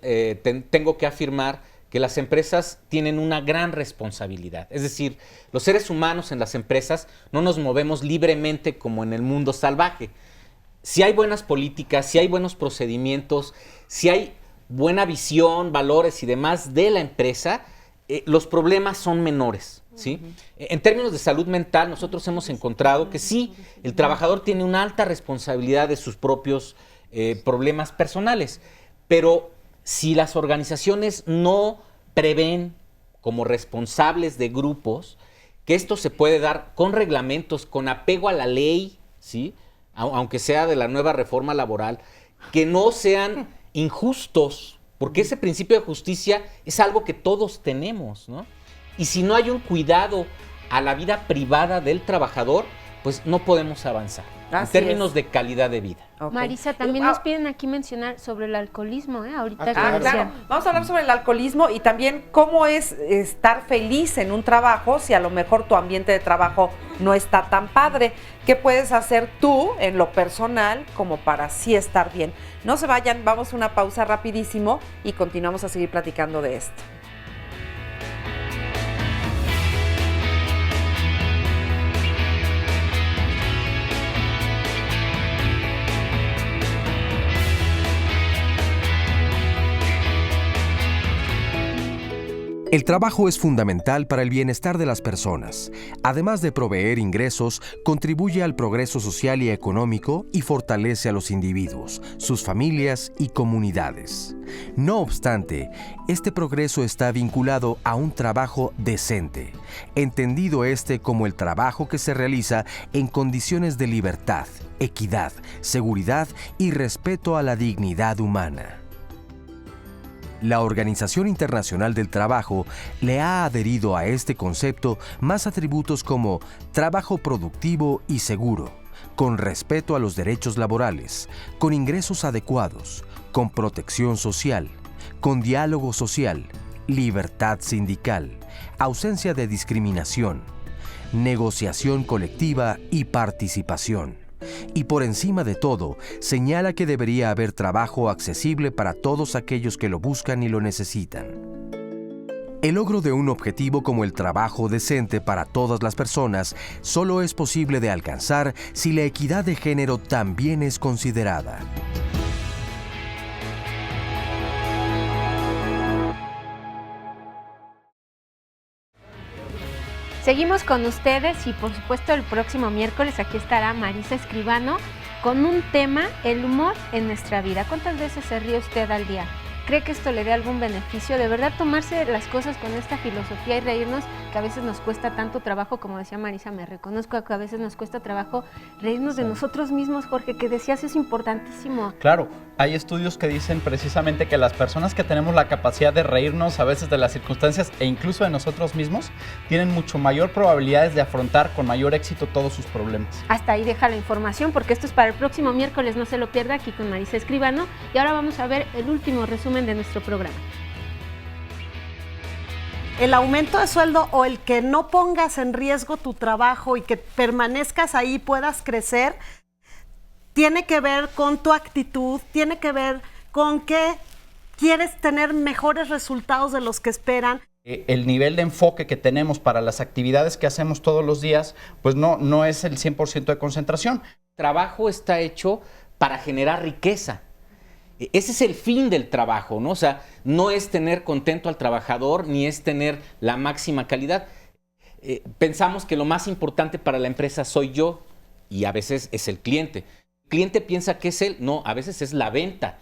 tengo que afirmar que las empresas tienen una gran responsabilidad. Es decir, los seres humanos en las empresas no nos movemos libremente como en el mundo salvaje. Si hay buenas políticas, si hay buenos procedimientos, si hay buena visión, valores y demás de la empresa, los problemas son menores, ¿sí? En términos de salud mental, nosotros hemos encontrado que sí, el trabajador tiene una alta responsabilidad de sus propios problemas personales, pero si las organizaciones no prevén como responsables de grupos, que esto se puede dar con reglamentos, con apego a la ley, ¿sí? Aunque sea de la nueva reforma laboral, que no sean injustos, porque ese principio de justicia es algo que todos tenemos, ¿no? Y si no hay un cuidado a la vida privada del trabajador, pues no podemos avanzar en términos de calidad de vida. Okay. Marisa, también nos piden aquí mencionar sobre el alcoholismo, ahorita claro. Vamos a hablar sobre el alcoholismo y también cómo es estar feliz en un trabajo si a lo mejor tu ambiente de trabajo no está tan padre. ¿Qué puedes hacer tú en lo personal como para sí estar bien? No se vayan, vamos a una pausa rapidísimo y continuamos a seguir platicando de esto. El trabajo es fundamental para el bienestar de las personas. Además de proveer ingresos, contribuye al progreso social y económico y fortalece a los individuos, sus familias y comunidades. No obstante, este progreso está vinculado a un trabajo decente, entendido como el trabajo que se realiza en condiciones de libertad, equidad, seguridad y respeto a la dignidad humana. La Organización Internacional del Trabajo le ha adherido a este concepto más atributos como trabajo productivo y seguro, con respeto a los derechos laborales, con ingresos adecuados, con protección social, con diálogo social, libertad sindical, ausencia de discriminación, negociación colectiva y participación. Y por encima de todo, señala que debería haber trabajo accesible para todos aquellos que lo buscan y lo necesitan. El logro de un objetivo como el trabajo decente para todas las personas solo es posible de alcanzar si la equidad de género también es considerada. Seguimos con ustedes y por supuesto el próximo miércoles aquí estará Marisa Escribano con un tema, el humor en nuestra vida. ¿Cuántas veces se ríe usted al día? ¿Cree que esto le dé algún beneficio? De verdad, tomarse las cosas con esta filosofía y reírnos, que a veces nos cuesta tanto trabajo, como decía Marisa, me reconozco que a veces nos cuesta trabajo reírnos de nosotros mismos, Jorge, que decías es importantísimo. Claro, hay estudios que dicen precisamente que las personas que tenemos la capacidad de reírnos a veces de las circunstancias e incluso de nosotros mismos, tienen mucho mayor probabilidades de afrontar con mayor éxito todos sus problemas. Hasta ahí deja la información, porque esto es para el próximo miércoles, no se lo pierda, aquí con Marisa Escribano. Y ahora vamos a ver el último resumen de nuestro programa. El aumento de sueldo o el que no pongas en riesgo tu trabajo y que permanezcas ahí, puedas crecer, tiene que ver con tu actitud, tiene que ver con que quieres tener mejores resultados de los que esperan. El nivel de enfoque que tenemos para las actividades que hacemos todos los días, pues no es el 100% de concentración. El trabajo está hecho para generar riqueza. Ese es el fin del trabajo, ¿no? O sea, no es tener contento al trabajador, ni es tener la máxima calidad. Pensamos que lo más importante para la empresa soy yo, y a veces es el cliente. El cliente piensa que es él, no, a veces es la venta.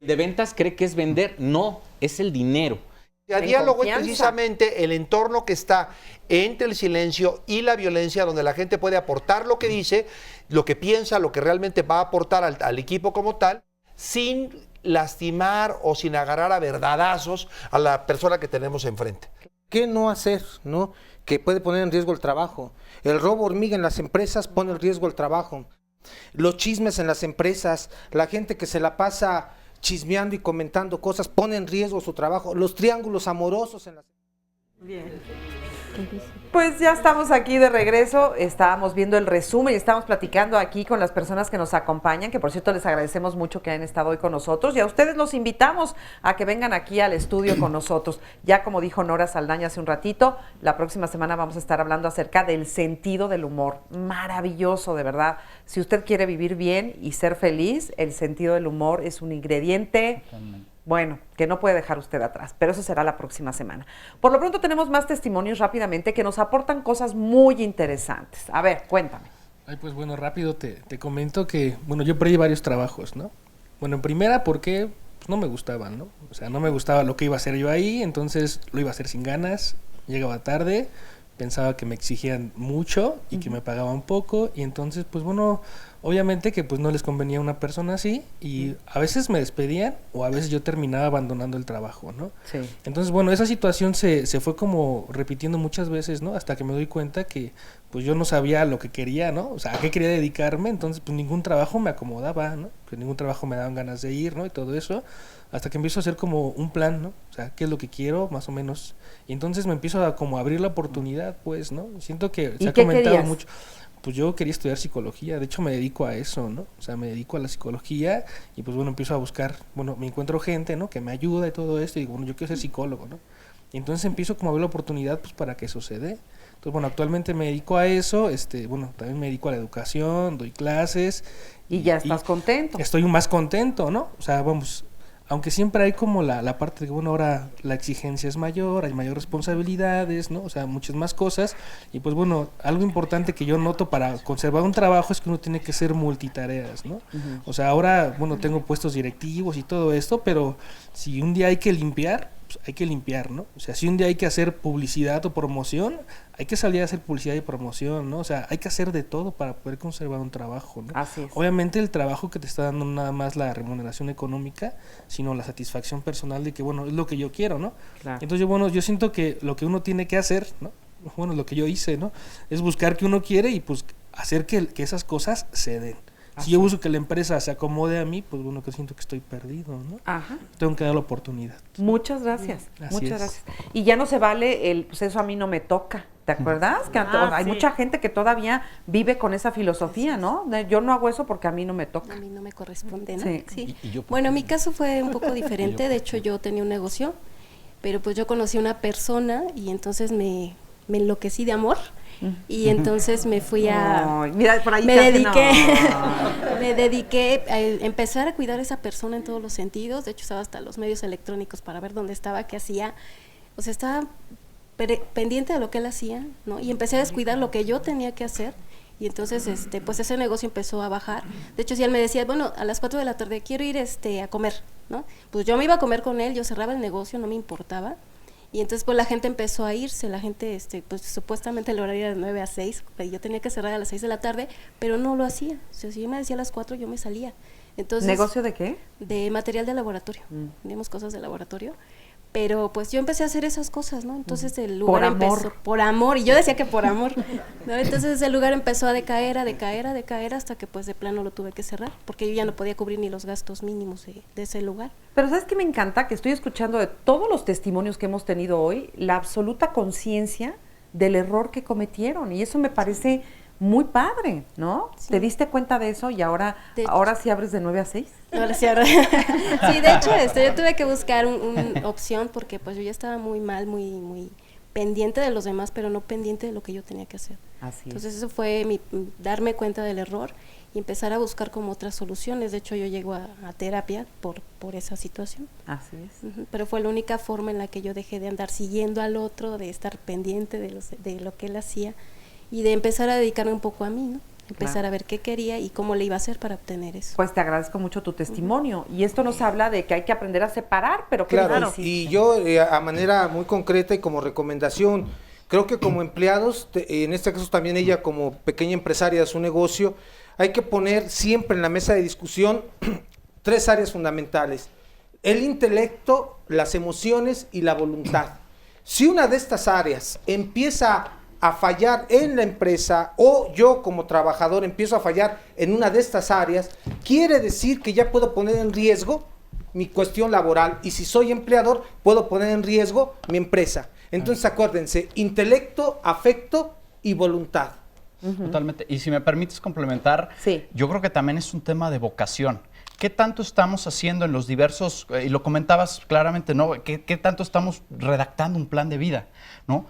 De ventas cree que es vender, no, es el dinero. El diálogo es precisamente el entorno que está entre el silencio y la violencia, donde la gente puede aportar lo que dice, lo que piensa, lo que realmente va a aportar al equipo como tal, sin lastimar o sin agarrar a verdadazos a la persona que tenemos enfrente. ¿Qué no hacer, no? Que puede poner en riesgo el trabajo. El robo hormiga en las empresas pone en riesgo el trabajo. Los chismes en las empresas, la gente que se la pasa chismeando y comentando cosas pone en riesgo su trabajo. Los triángulos amorosos en las empresas. Bien. Pues ya estamos aquí de regreso, estábamos viendo el resumen y estamos platicando aquí con las personas que nos acompañan, que por cierto les agradecemos mucho que hayan estado hoy con nosotros y a ustedes los invitamos a que vengan aquí al estudio con nosotros. Ya como dijo Nora Saldaña hace un ratito, la próxima semana vamos a estar hablando acerca del sentido del humor. Maravilloso, de verdad. Si usted quiere vivir bien y ser feliz, el sentido del humor es un ingrediente... Bueno, que no puede dejar usted atrás, pero eso será la próxima semana. Por lo pronto tenemos más testimonios rápidamente que nos aportan cosas muy interesantes. A ver, cuéntame. Ay, pues bueno, rápido te comento que, bueno, yo perdí varios trabajos, ¿no? Bueno, en primera porque pues, no me gustaban, ¿no? O sea, no me gustaba lo que iba a hacer yo ahí, entonces lo iba a hacer sin ganas, llegaba tarde, pensaba que me exigían mucho y que me pagaban poco, y entonces, pues bueno... Obviamente que pues no les convenía a una persona así y a veces me despedían o a veces yo terminaba abandonando el trabajo, ¿no? Sí. Entonces, bueno, esa situación se fue como repitiendo muchas veces, ¿no? Hasta que me doy cuenta que pues yo no sabía lo que quería, ¿no? O sea, a qué quería dedicarme, entonces pues ningún trabajo me acomodaba, ¿no? Pues ningún trabajo me daban ganas de ir, ¿no? Y todo eso, hasta que empiezo a hacer como un plan, ¿no? O sea, qué es lo que quiero, más o menos. Y entonces me empiezo a como abrir la oportunidad, pues, ¿no? Siento que se ha comentado mucho. Pues yo quería estudiar psicología, de hecho me dedico a eso, ¿no? O sea, me dedico a la psicología y pues bueno, empiezo a buscar, bueno, me encuentro gente, ¿no? Que me ayuda y todo esto y digo, bueno, yo quiero ser psicólogo, ¿no? Y entonces empiezo como a ver la oportunidad pues para que eso se dé. Entonces, bueno, actualmente me dedico a eso, bueno, también me dedico a la educación, doy clases. Y ya estás contento. Estoy más contento, ¿no? O sea, vamos... Aunque siempre hay como la parte de que, bueno, ahora la exigencia es mayor, hay mayor responsabilidades, ¿no? O sea, muchas más cosas. Y pues bueno, algo importante que yo noto para conservar un trabajo es que uno tiene que ser multitareas, ¿no? O sea, ahora, bueno, tengo puestos directivos y todo esto, pero si un día hay que limpiar, pues hay que limpiar, ¿no? O sea, si un día hay que hacer publicidad o promoción, hay que salir a hacer publicidad y promoción, ¿no? O sea, hay que hacer de todo para poder conservar un trabajo, ¿no? Así es. Obviamente el trabajo que te está dando nada más la remuneración económica, sino la satisfacción personal de que, bueno, es lo que yo quiero, ¿no? Claro. Entonces, bueno, yo siento que lo que uno tiene que hacer, ¿no? Bueno, lo que yo hice, ¿no? Es buscar que uno quiere y pues hacer que esas cosas se den. Si yo busco que la empresa se acomode a mí, pues bueno, que siento que estoy perdido, ¿no? Ajá. Tengo que dar la oportunidad. Muchas gracias. Así es. Gracias. Y ya no se vale pues eso a mí no me toca. ¿Te acuerdas? Que hay mucha gente que todavía vive con esa filosofía, ¿no? Yo no hago eso porque a mí no me toca. A mí no me corresponde, ¿no? Sí. Sí. Bueno, mi caso fue un poco diferente. De hecho, yo tenía un negocio pero pues yo conocí a una persona y entonces me enloquecí de amor. Y entonces me fui a... Ay, mira, por ahí me casi dediqué, no. me dediqué a empezar a cuidar a esa persona en todos los sentidos. De hecho, usaba hasta los medios electrónicos para ver dónde estaba, qué hacía. O sea, estaba pendiente de lo que él hacía, ¿no? Y empecé a descuidar lo que yo tenía que hacer. Y entonces, pues ese negocio empezó a bajar. De hecho, si él me decía, bueno, a las 4 de la tarde quiero ir a comer, ¿no? Pues yo me iba a comer con él, yo cerraba el negocio, no me importaba. Y entonces pues la gente empezó a irse, la gente, pues supuestamente el horario era de 9 a 6, yo tenía que cerrar a las 6 de la tarde, pero no lo hacía. O sea, si yo me decía a las 4, yo me salía. Entonces, ¿negocio de qué? De material de laboratorio, vendíamos cosas de laboratorio. Pero pues yo empecé a hacer esas cosas, ¿no? Entonces el lugar empezó por amor, y yo decía que por amor, ¿no? Entonces el lugar empezó a decaer, hasta que pues de plano lo tuve que cerrar, porque yo ya no podía cubrir ni los gastos mínimos de ese lugar. Pero ¿sabes qué me encanta? Que estoy escuchando de todos los testimonios que hemos tenido hoy, la absoluta conciencia del error que cometieron, y eso me parece muy padre, ¿no? Sí. ¿Te diste cuenta de eso y ahora sí abres de 9 a 6? Ahora sí abro. Sí, de hecho, yo tuve que buscar una opción porque pues yo ya estaba muy mal, muy pendiente de los demás, pero no pendiente de lo que yo tenía que hacer. Así Entonces eso fue darme cuenta del error y empezar a buscar como otras soluciones. De hecho, yo llego a terapia por esa situación. Así es. Pero fue la única forma en la que yo dejé de andar siguiendo al otro, de estar pendiente de lo que él hacía, y de empezar a dedicarme un poco a mí, ¿no? Empezar a ver qué quería y cómo le iba a hacer para obtener eso. Pues te agradezco mucho tu testimonio. Y esto nos habla de que hay que aprender a separar, pero que claro, y yo a manera muy concreta y como recomendación, creo que como empleados, en este caso también ella como pequeña empresaria de su negocio, hay que poner siempre en la mesa de discusión 3 áreas fundamentales: el intelecto, las emociones y la voluntad. Si una de estas áreas empieza a fallar en la empresa, o yo como trabajador empiezo a fallar en una de estas áreas, quiere decir que ya puedo poner en riesgo mi cuestión laboral, y si soy empleador puedo poner en riesgo mi empresa. Entonces acuérdense, intelecto, afecto y voluntad. Totalmente. Y si me permites complementar, yo creo que también es un tema de vocación. ¿Qué tanto estamos haciendo en los diversos, y lo comentabas claramente, ¿no? ¿Qué tanto estamos redactando un plan de vida, ¿no?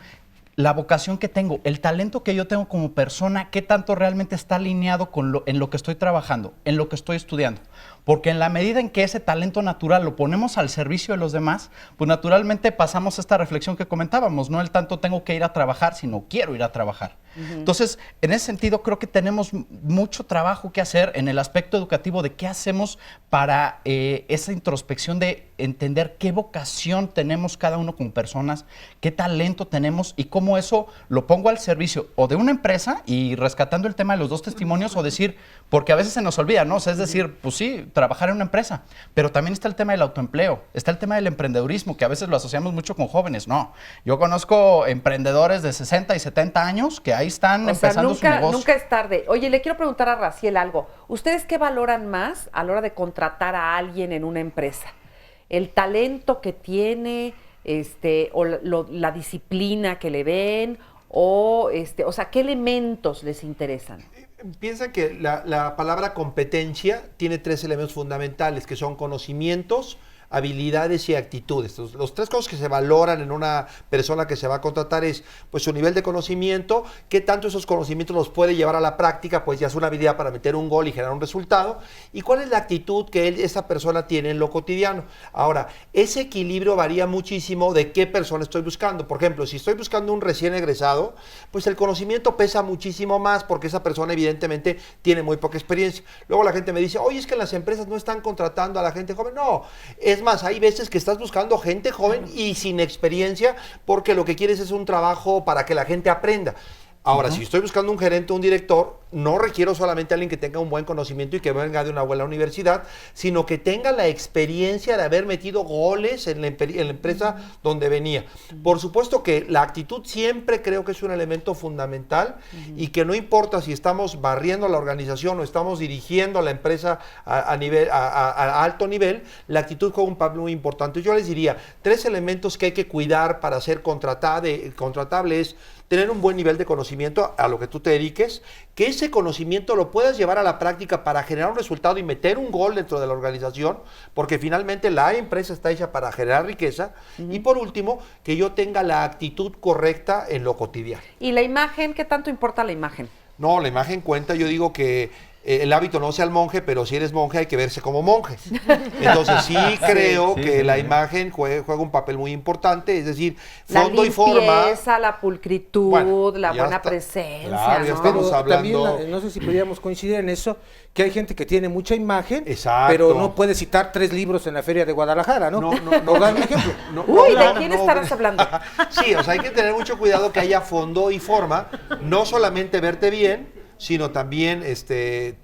La vocación que tengo, el talento que yo tengo como persona, ¿qué tanto realmente está alineado con en lo que estoy trabajando, en lo que estoy estudiando? Porque en la medida en que ese talento natural lo ponemos al servicio de los demás, pues naturalmente pasamos a esta reflexión que comentábamos, no el tanto tengo que ir a trabajar, sino quiero ir a trabajar. Entonces, en ese sentido, creo que tenemos mucho trabajo que hacer en el aspecto educativo de qué hacemos para esa introspección de entender qué vocación tenemos cada uno como personas, qué talento tenemos y cómo eso lo pongo al servicio o de una empresa, y rescatando el tema de los 2 testimonios, o decir, porque a veces se nos olvida, ¿no? O sea, es decir, pues sí, trabajar en una empresa, pero también está el tema del autoempleo, está el tema del emprendedurismo, que a veces lo asociamos mucho con jóvenes. No, yo conozco emprendedores de 60 y 70 años que ahí están empezando su negocio. Nunca es tarde. Oye, le quiero preguntar a Raciel algo. ¿Ustedes qué valoran más a la hora de contratar a alguien en una empresa? ¿El talento que tiene, o la disciplina que le ven, o sea, qué elementos les interesan? Piensa que la palabra competencia tiene 3 elementos fundamentales, que son conocimientos, habilidades y actitudes. Entonces, los 3 cosas que se valoran en una persona que se va a contratar es pues su nivel de conocimiento, qué tanto esos conocimientos los puede llevar a la práctica, pues ya es una habilidad para meter un gol y generar un resultado, y cuál es la actitud que esa persona tiene en lo cotidiano. Ahora, ese equilibrio varía muchísimo de qué persona estoy buscando. Por ejemplo, si estoy buscando un recién egresado, pues el conocimiento pesa muchísimo más porque esa persona evidentemente tiene muy poca experiencia. Luego la gente me dice, oye, es que las empresas no están contratando a la gente joven. No, es más, hay veces que estás buscando gente joven y sin experiencia porque lo que quieres es un trabajo para que la gente aprenda. Ahora, si estoy buscando un gerente o un director, no requiero solamente a alguien que tenga un buen conocimiento y que venga de una buena universidad, sino que tenga la experiencia de haber metido goles en la empresa donde venía. Por supuesto que la actitud siempre creo que es un elemento fundamental y que no importa si estamos barriendo la organización o estamos dirigiendo a la empresa a alto nivel, la actitud juega un papel muy importante. Yo les diría, 3 elementos que hay que cuidar para ser contratable es tener un buen nivel de conocimiento a lo que tú te dediques, que ese ese conocimiento lo puedas llevar a la práctica para generar un resultado y meter un gol dentro de la organización, porque finalmente la empresa está hecha para generar riqueza. Y por último, que yo tenga la actitud correcta en lo cotidiano. ¿Y la imagen? ¿Qué tanto importa la imagen? No, la imagen cuenta. Yo digo que el hábito no sea el monje, pero si eres monje hay que verse como monje. Entonces sí creo que la imagen juega un papel muy importante, es decir, fondo y forma. La limpieza, la pulcritud, la buena presencia. Claro, ya ¿no? estamos hablando. También, no sé si podríamos coincidir en eso, que hay gente que tiene mucha imagen, Exacto. pero no puede citar 3 libros en la Feria de Guadalajara, ¿no? Por dar un ejemplo. Uy, ¿de quién estarás hablando? Sí, o sea, hay que tener mucho cuidado que haya fondo y forma, no solamente verte bien, sino también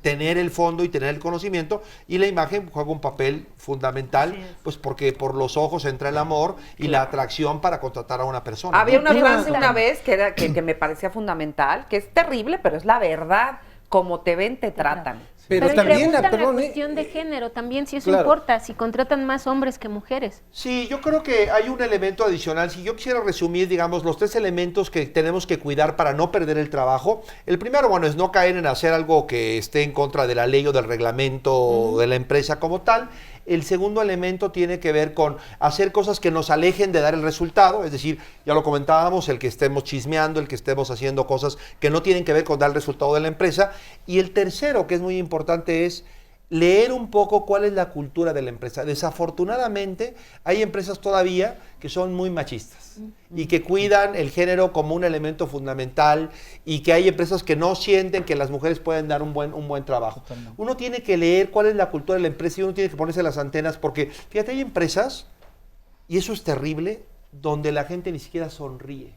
tener el fondo y tener el conocimiento, y la imagen juega un papel fundamental, pues porque por los ojos entra el amor y la atracción para contratar a una persona. Había una ¿no? frase una vez que me parecía fundamental, que es terrible, pero es la verdad. Como te ven, te tratan. Pero también la cuestión de género, también si eso importa, si contratan más hombres que mujeres. Sí, yo creo que hay un elemento adicional. Si yo quisiera resumir, digamos, los 3 elementos que tenemos que cuidar para no perder el trabajo. El primero, bueno, es no caer en hacer algo que esté en contra de la ley o del reglamento de la empresa como tal. El segundo elemento tiene que ver con hacer cosas que nos alejen de dar el resultado, es decir, ya lo comentábamos, el que estemos chismeando, el que estemos haciendo cosas que no tienen que ver con dar el resultado de la empresa. Y el tercero, que es muy importante, es leer un poco cuál es la cultura de la empresa. Desafortunadamente, hay empresas todavía que son muy machistas y que cuidan el género como un elemento fundamental, y que hay empresas que no sienten que las mujeres pueden dar un buen trabajo. Uno tiene que leer cuál es la cultura de la empresa y uno tiene que ponerse las antenas, porque, fíjate, hay empresas, y eso es terrible, donde la gente ni siquiera sonríe.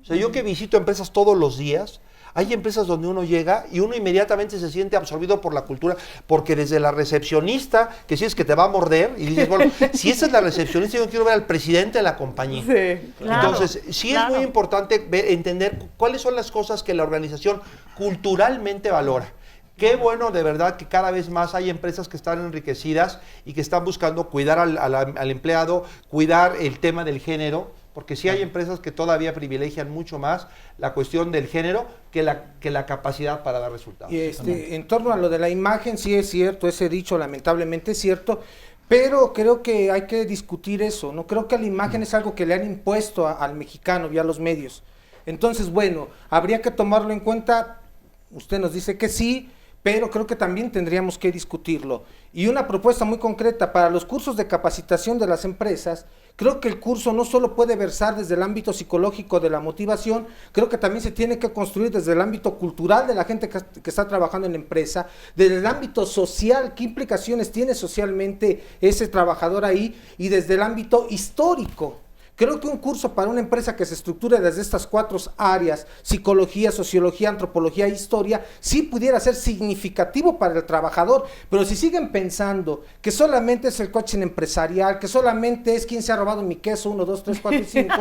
O sea, yo que visito empresas todos los días, hay empresas donde uno llega y uno inmediatamente se siente absorbido por la cultura, porque desde la recepcionista, que si es que te va a morder, y dices, bueno, si esa es la recepcionista, yo quiero ver al presidente de la compañía. Sí, claro, Entonces, sí es muy importante entender cuáles son las cosas que la organización culturalmente valora. Qué bueno, de verdad, que cada vez más hay empresas que están enriquecidas y que están buscando cuidar al empleado, cuidar el tema del género, porque sí hay empresas que todavía privilegian mucho más la cuestión del género que la capacidad para dar resultados. Y en torno a lo de la imagen, sí es cierto, ese dicho lamentablemente es cierto, pero creo que hay que discutir eso, ¿no? Creo que la imagen es algo que le han impuesto al mexicano y a los medios. Entonces, bueno, habría que tomarlo en cuenta. Usted nos dice que sí, pero creo que también tendríamos que discutirlo. Y una propuesta muy concreta para los cursos de capacitación de las empresas. Creo que el curso no solo puede versar desde el ámbito psicológico de la motivación, creo que también se tiene que construir desde el ámbito cultural de la gente que está trabajando en la empresa, desde el ámbito social, qué implicaciones tiene socialmente ese trabajador ahí, y desde el ámbito histórico. Creo que un curso para una empresa que se estructure desde estas 4 áreas, psicología, sociología, antropología e historia, sí pudiera ser significativo para el trabajador, pero si siguen pensando que solamente es el coaching empresarial, que solamente es quién se ha robado mi queso, 1, 2, 3, 4 y 5,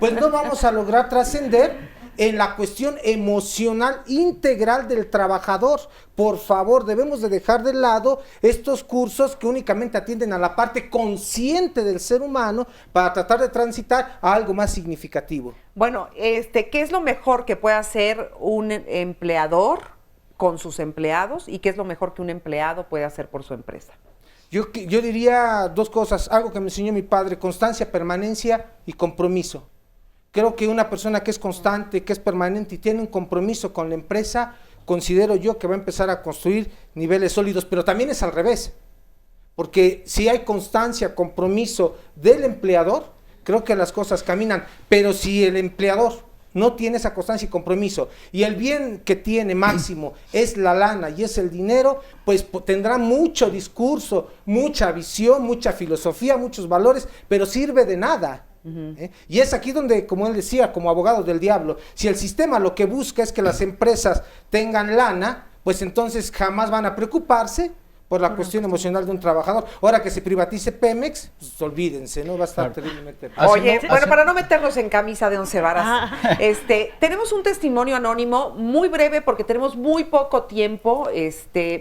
pues no vamos a lograr trascender en la cuestión emocional integral del trabajador. Por favor, debemos de dejar de lado estos cursos que únicamente atienden a la parte consciente del ser humano para tratar de transitar a algo más significativo. Bueno, ¿qué es lo mejor que puede hacer un empleador con sus empleados y qué es lo mejor que un empleado puede hacer por su empresa? Yo diría 2 cosas, algo que me enseñó mi padre: constancia, permanencia y compromiso. Creo que una persona que es constante, que es permanente y tiene un compromiso con la empresa, considero yo que va a empezar a construir niveles sólidos, pero también es al revés, porque si hay constancia, compromiso del empleador, creo que las cosas caminan, pero si el empleador no tiene esa constancia y compromiso, y el bien que tiene máximo es la lana y es el dinero, pues tendrá mucho discurso, mucha visión, mucha filosofía, muchos valores, pero sirve de nada. Y es aquí donde, como él decía, como abogado del diablo, si el sistema lo que busca es que las empresas tengan lana, pues entonces jamás van a preocuparse por la cuestión emocional de un trabajador. Ahora que se privatice Pemex, pues olvídense, ¿no? Va a estar terriblemente. Oye, bueno, para no meternos en camisa de 11 varas, tenemos un testimonio anónimo muy breve porque tenemos muy poco tiempo.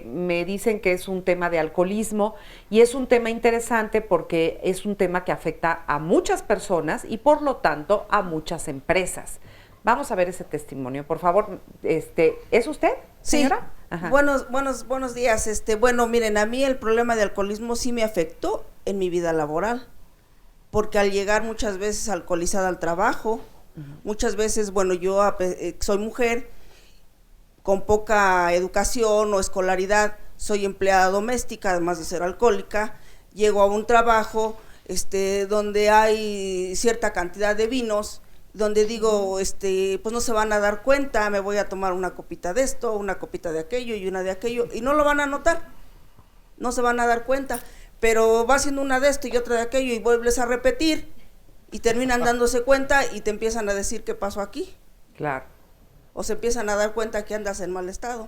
Me dicen que es un tema de alcoholismo y es un tema interesante porque es un tema que afecta a muchas personas y por lo tanto a muchas empresas. Vamos a ver ese testimonio, por favor. ¿Es usted, señora? Sí. Buenos días. Bueno, miren, a mí el problema de alcoholismo sí me afectó en mi vida laboral, porque al llegar muchas veces alcoholizada al trabajo, muchas veces, bueno, yo soy mujer con poca educación o escolaridad, soy empleada doméstica, además de ser alcohólica, llego a un trabajo donde hay cierta cantidad de vinos, donde digo, pues no se van a dar cuenta, me voy a tomar una copita de esto, una copita de aquello y una de aquello, y no lo van a notar, no se van a dar cuenta, pero va haciendo una de esto y otra de aquello y vuelves a repetir y terminan dándose cuenta y te empiezan a decir qué pasó aquí. Claro. O se empiezan a dar cuenta que andas en mal estado,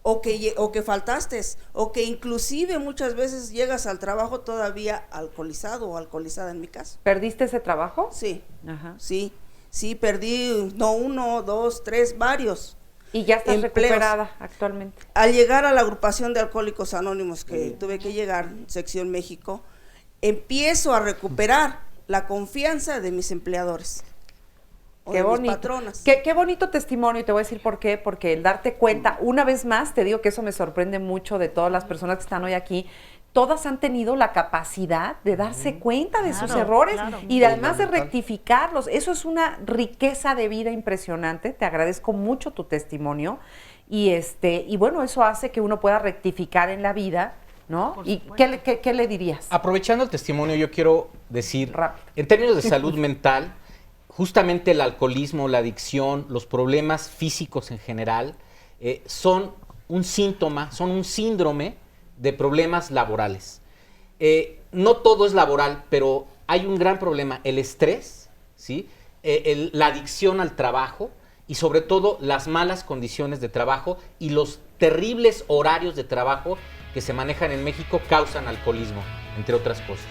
o que faltaste, o que inclusive muchas veces llegas al trabajo todavía alcoholizado o alcoholizada en mi caso. ¿Perdiste ese trabajo? Sí, Ajá. sí, perdí, no 1, 2, 3, varios. ¿Y ya estás empleos. recuperada actualmente? Al llegar a la agrupación de Alcohólicos Anónimos, que tuve que llegar, sección México, empiezo a recuperar la confianza de mis empleadores. Qué bonito. Patronas. Qué bonito testimonio, y te voy a decir por qué, porque el darte cuenta, una vez más, te digo que eso me sorprende mucho de todas las personas que están hoy aquí, todas han tenido la capacidad de darse cuenta de sus errores y de, además de rectificarlos. Eso es una riqueza de vida impresionante. Te agradezco mucho tu testimonio y bueno, eso hace que uno pueda rectificar en la vida, ¿no? ¿Y qué le dirías? Aprovechando el testimonio, yo quiero decir, en términos de salud mental, justamente el alcoholismo, la adicción, los problemas físicos en general, son un síntoma, son un síndrome de problemas laborales. No todo es laboral, pero hay un gran problema, el estrés, ¿sí? La adicción al trabajo y sobre todo las malas condiciones de trabajo y los terribles horarios de trabajo que se manejan en México causan alcoholismo, entre otras cosas.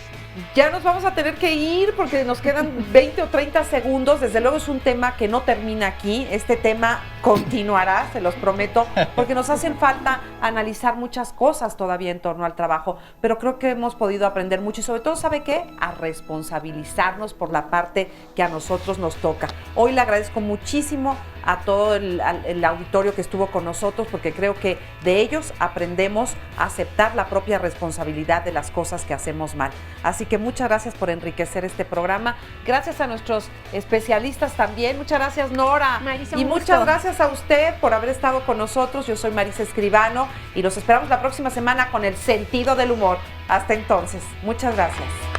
Ya nos vamos a tener que ir porque nos quedan 20 o 30 segundos. Desde luego es un tema que no termina aquí. Este tema continuará, se los prometo, porque nos hacen falta analizar muchas cosas todavía en torno al trabajo. Pero creo que hemos podido aprender mucho y sobre todo, ¿sabe qué? A responsabilizarnos por la parte que a nosotros nos toca. Hoy le agradezco muchísimo a todo el auditorio que estuvo con nosotros porque creo que de ellos aprendemos a aceptar la propia responsabilidad de las cosas que hacemos mal. Así que muchas gracias por enriquecer este programa. Gracias a nuestros especialistas también. Muchas gracias, Nora. Marisa, y un muchas gusto. gracias a usted por haber estado con nosotros. Yo soy Marisa Escribano y los esperamos la próxima semana con el sentido del humor. Hasta entonces, muchas gracias.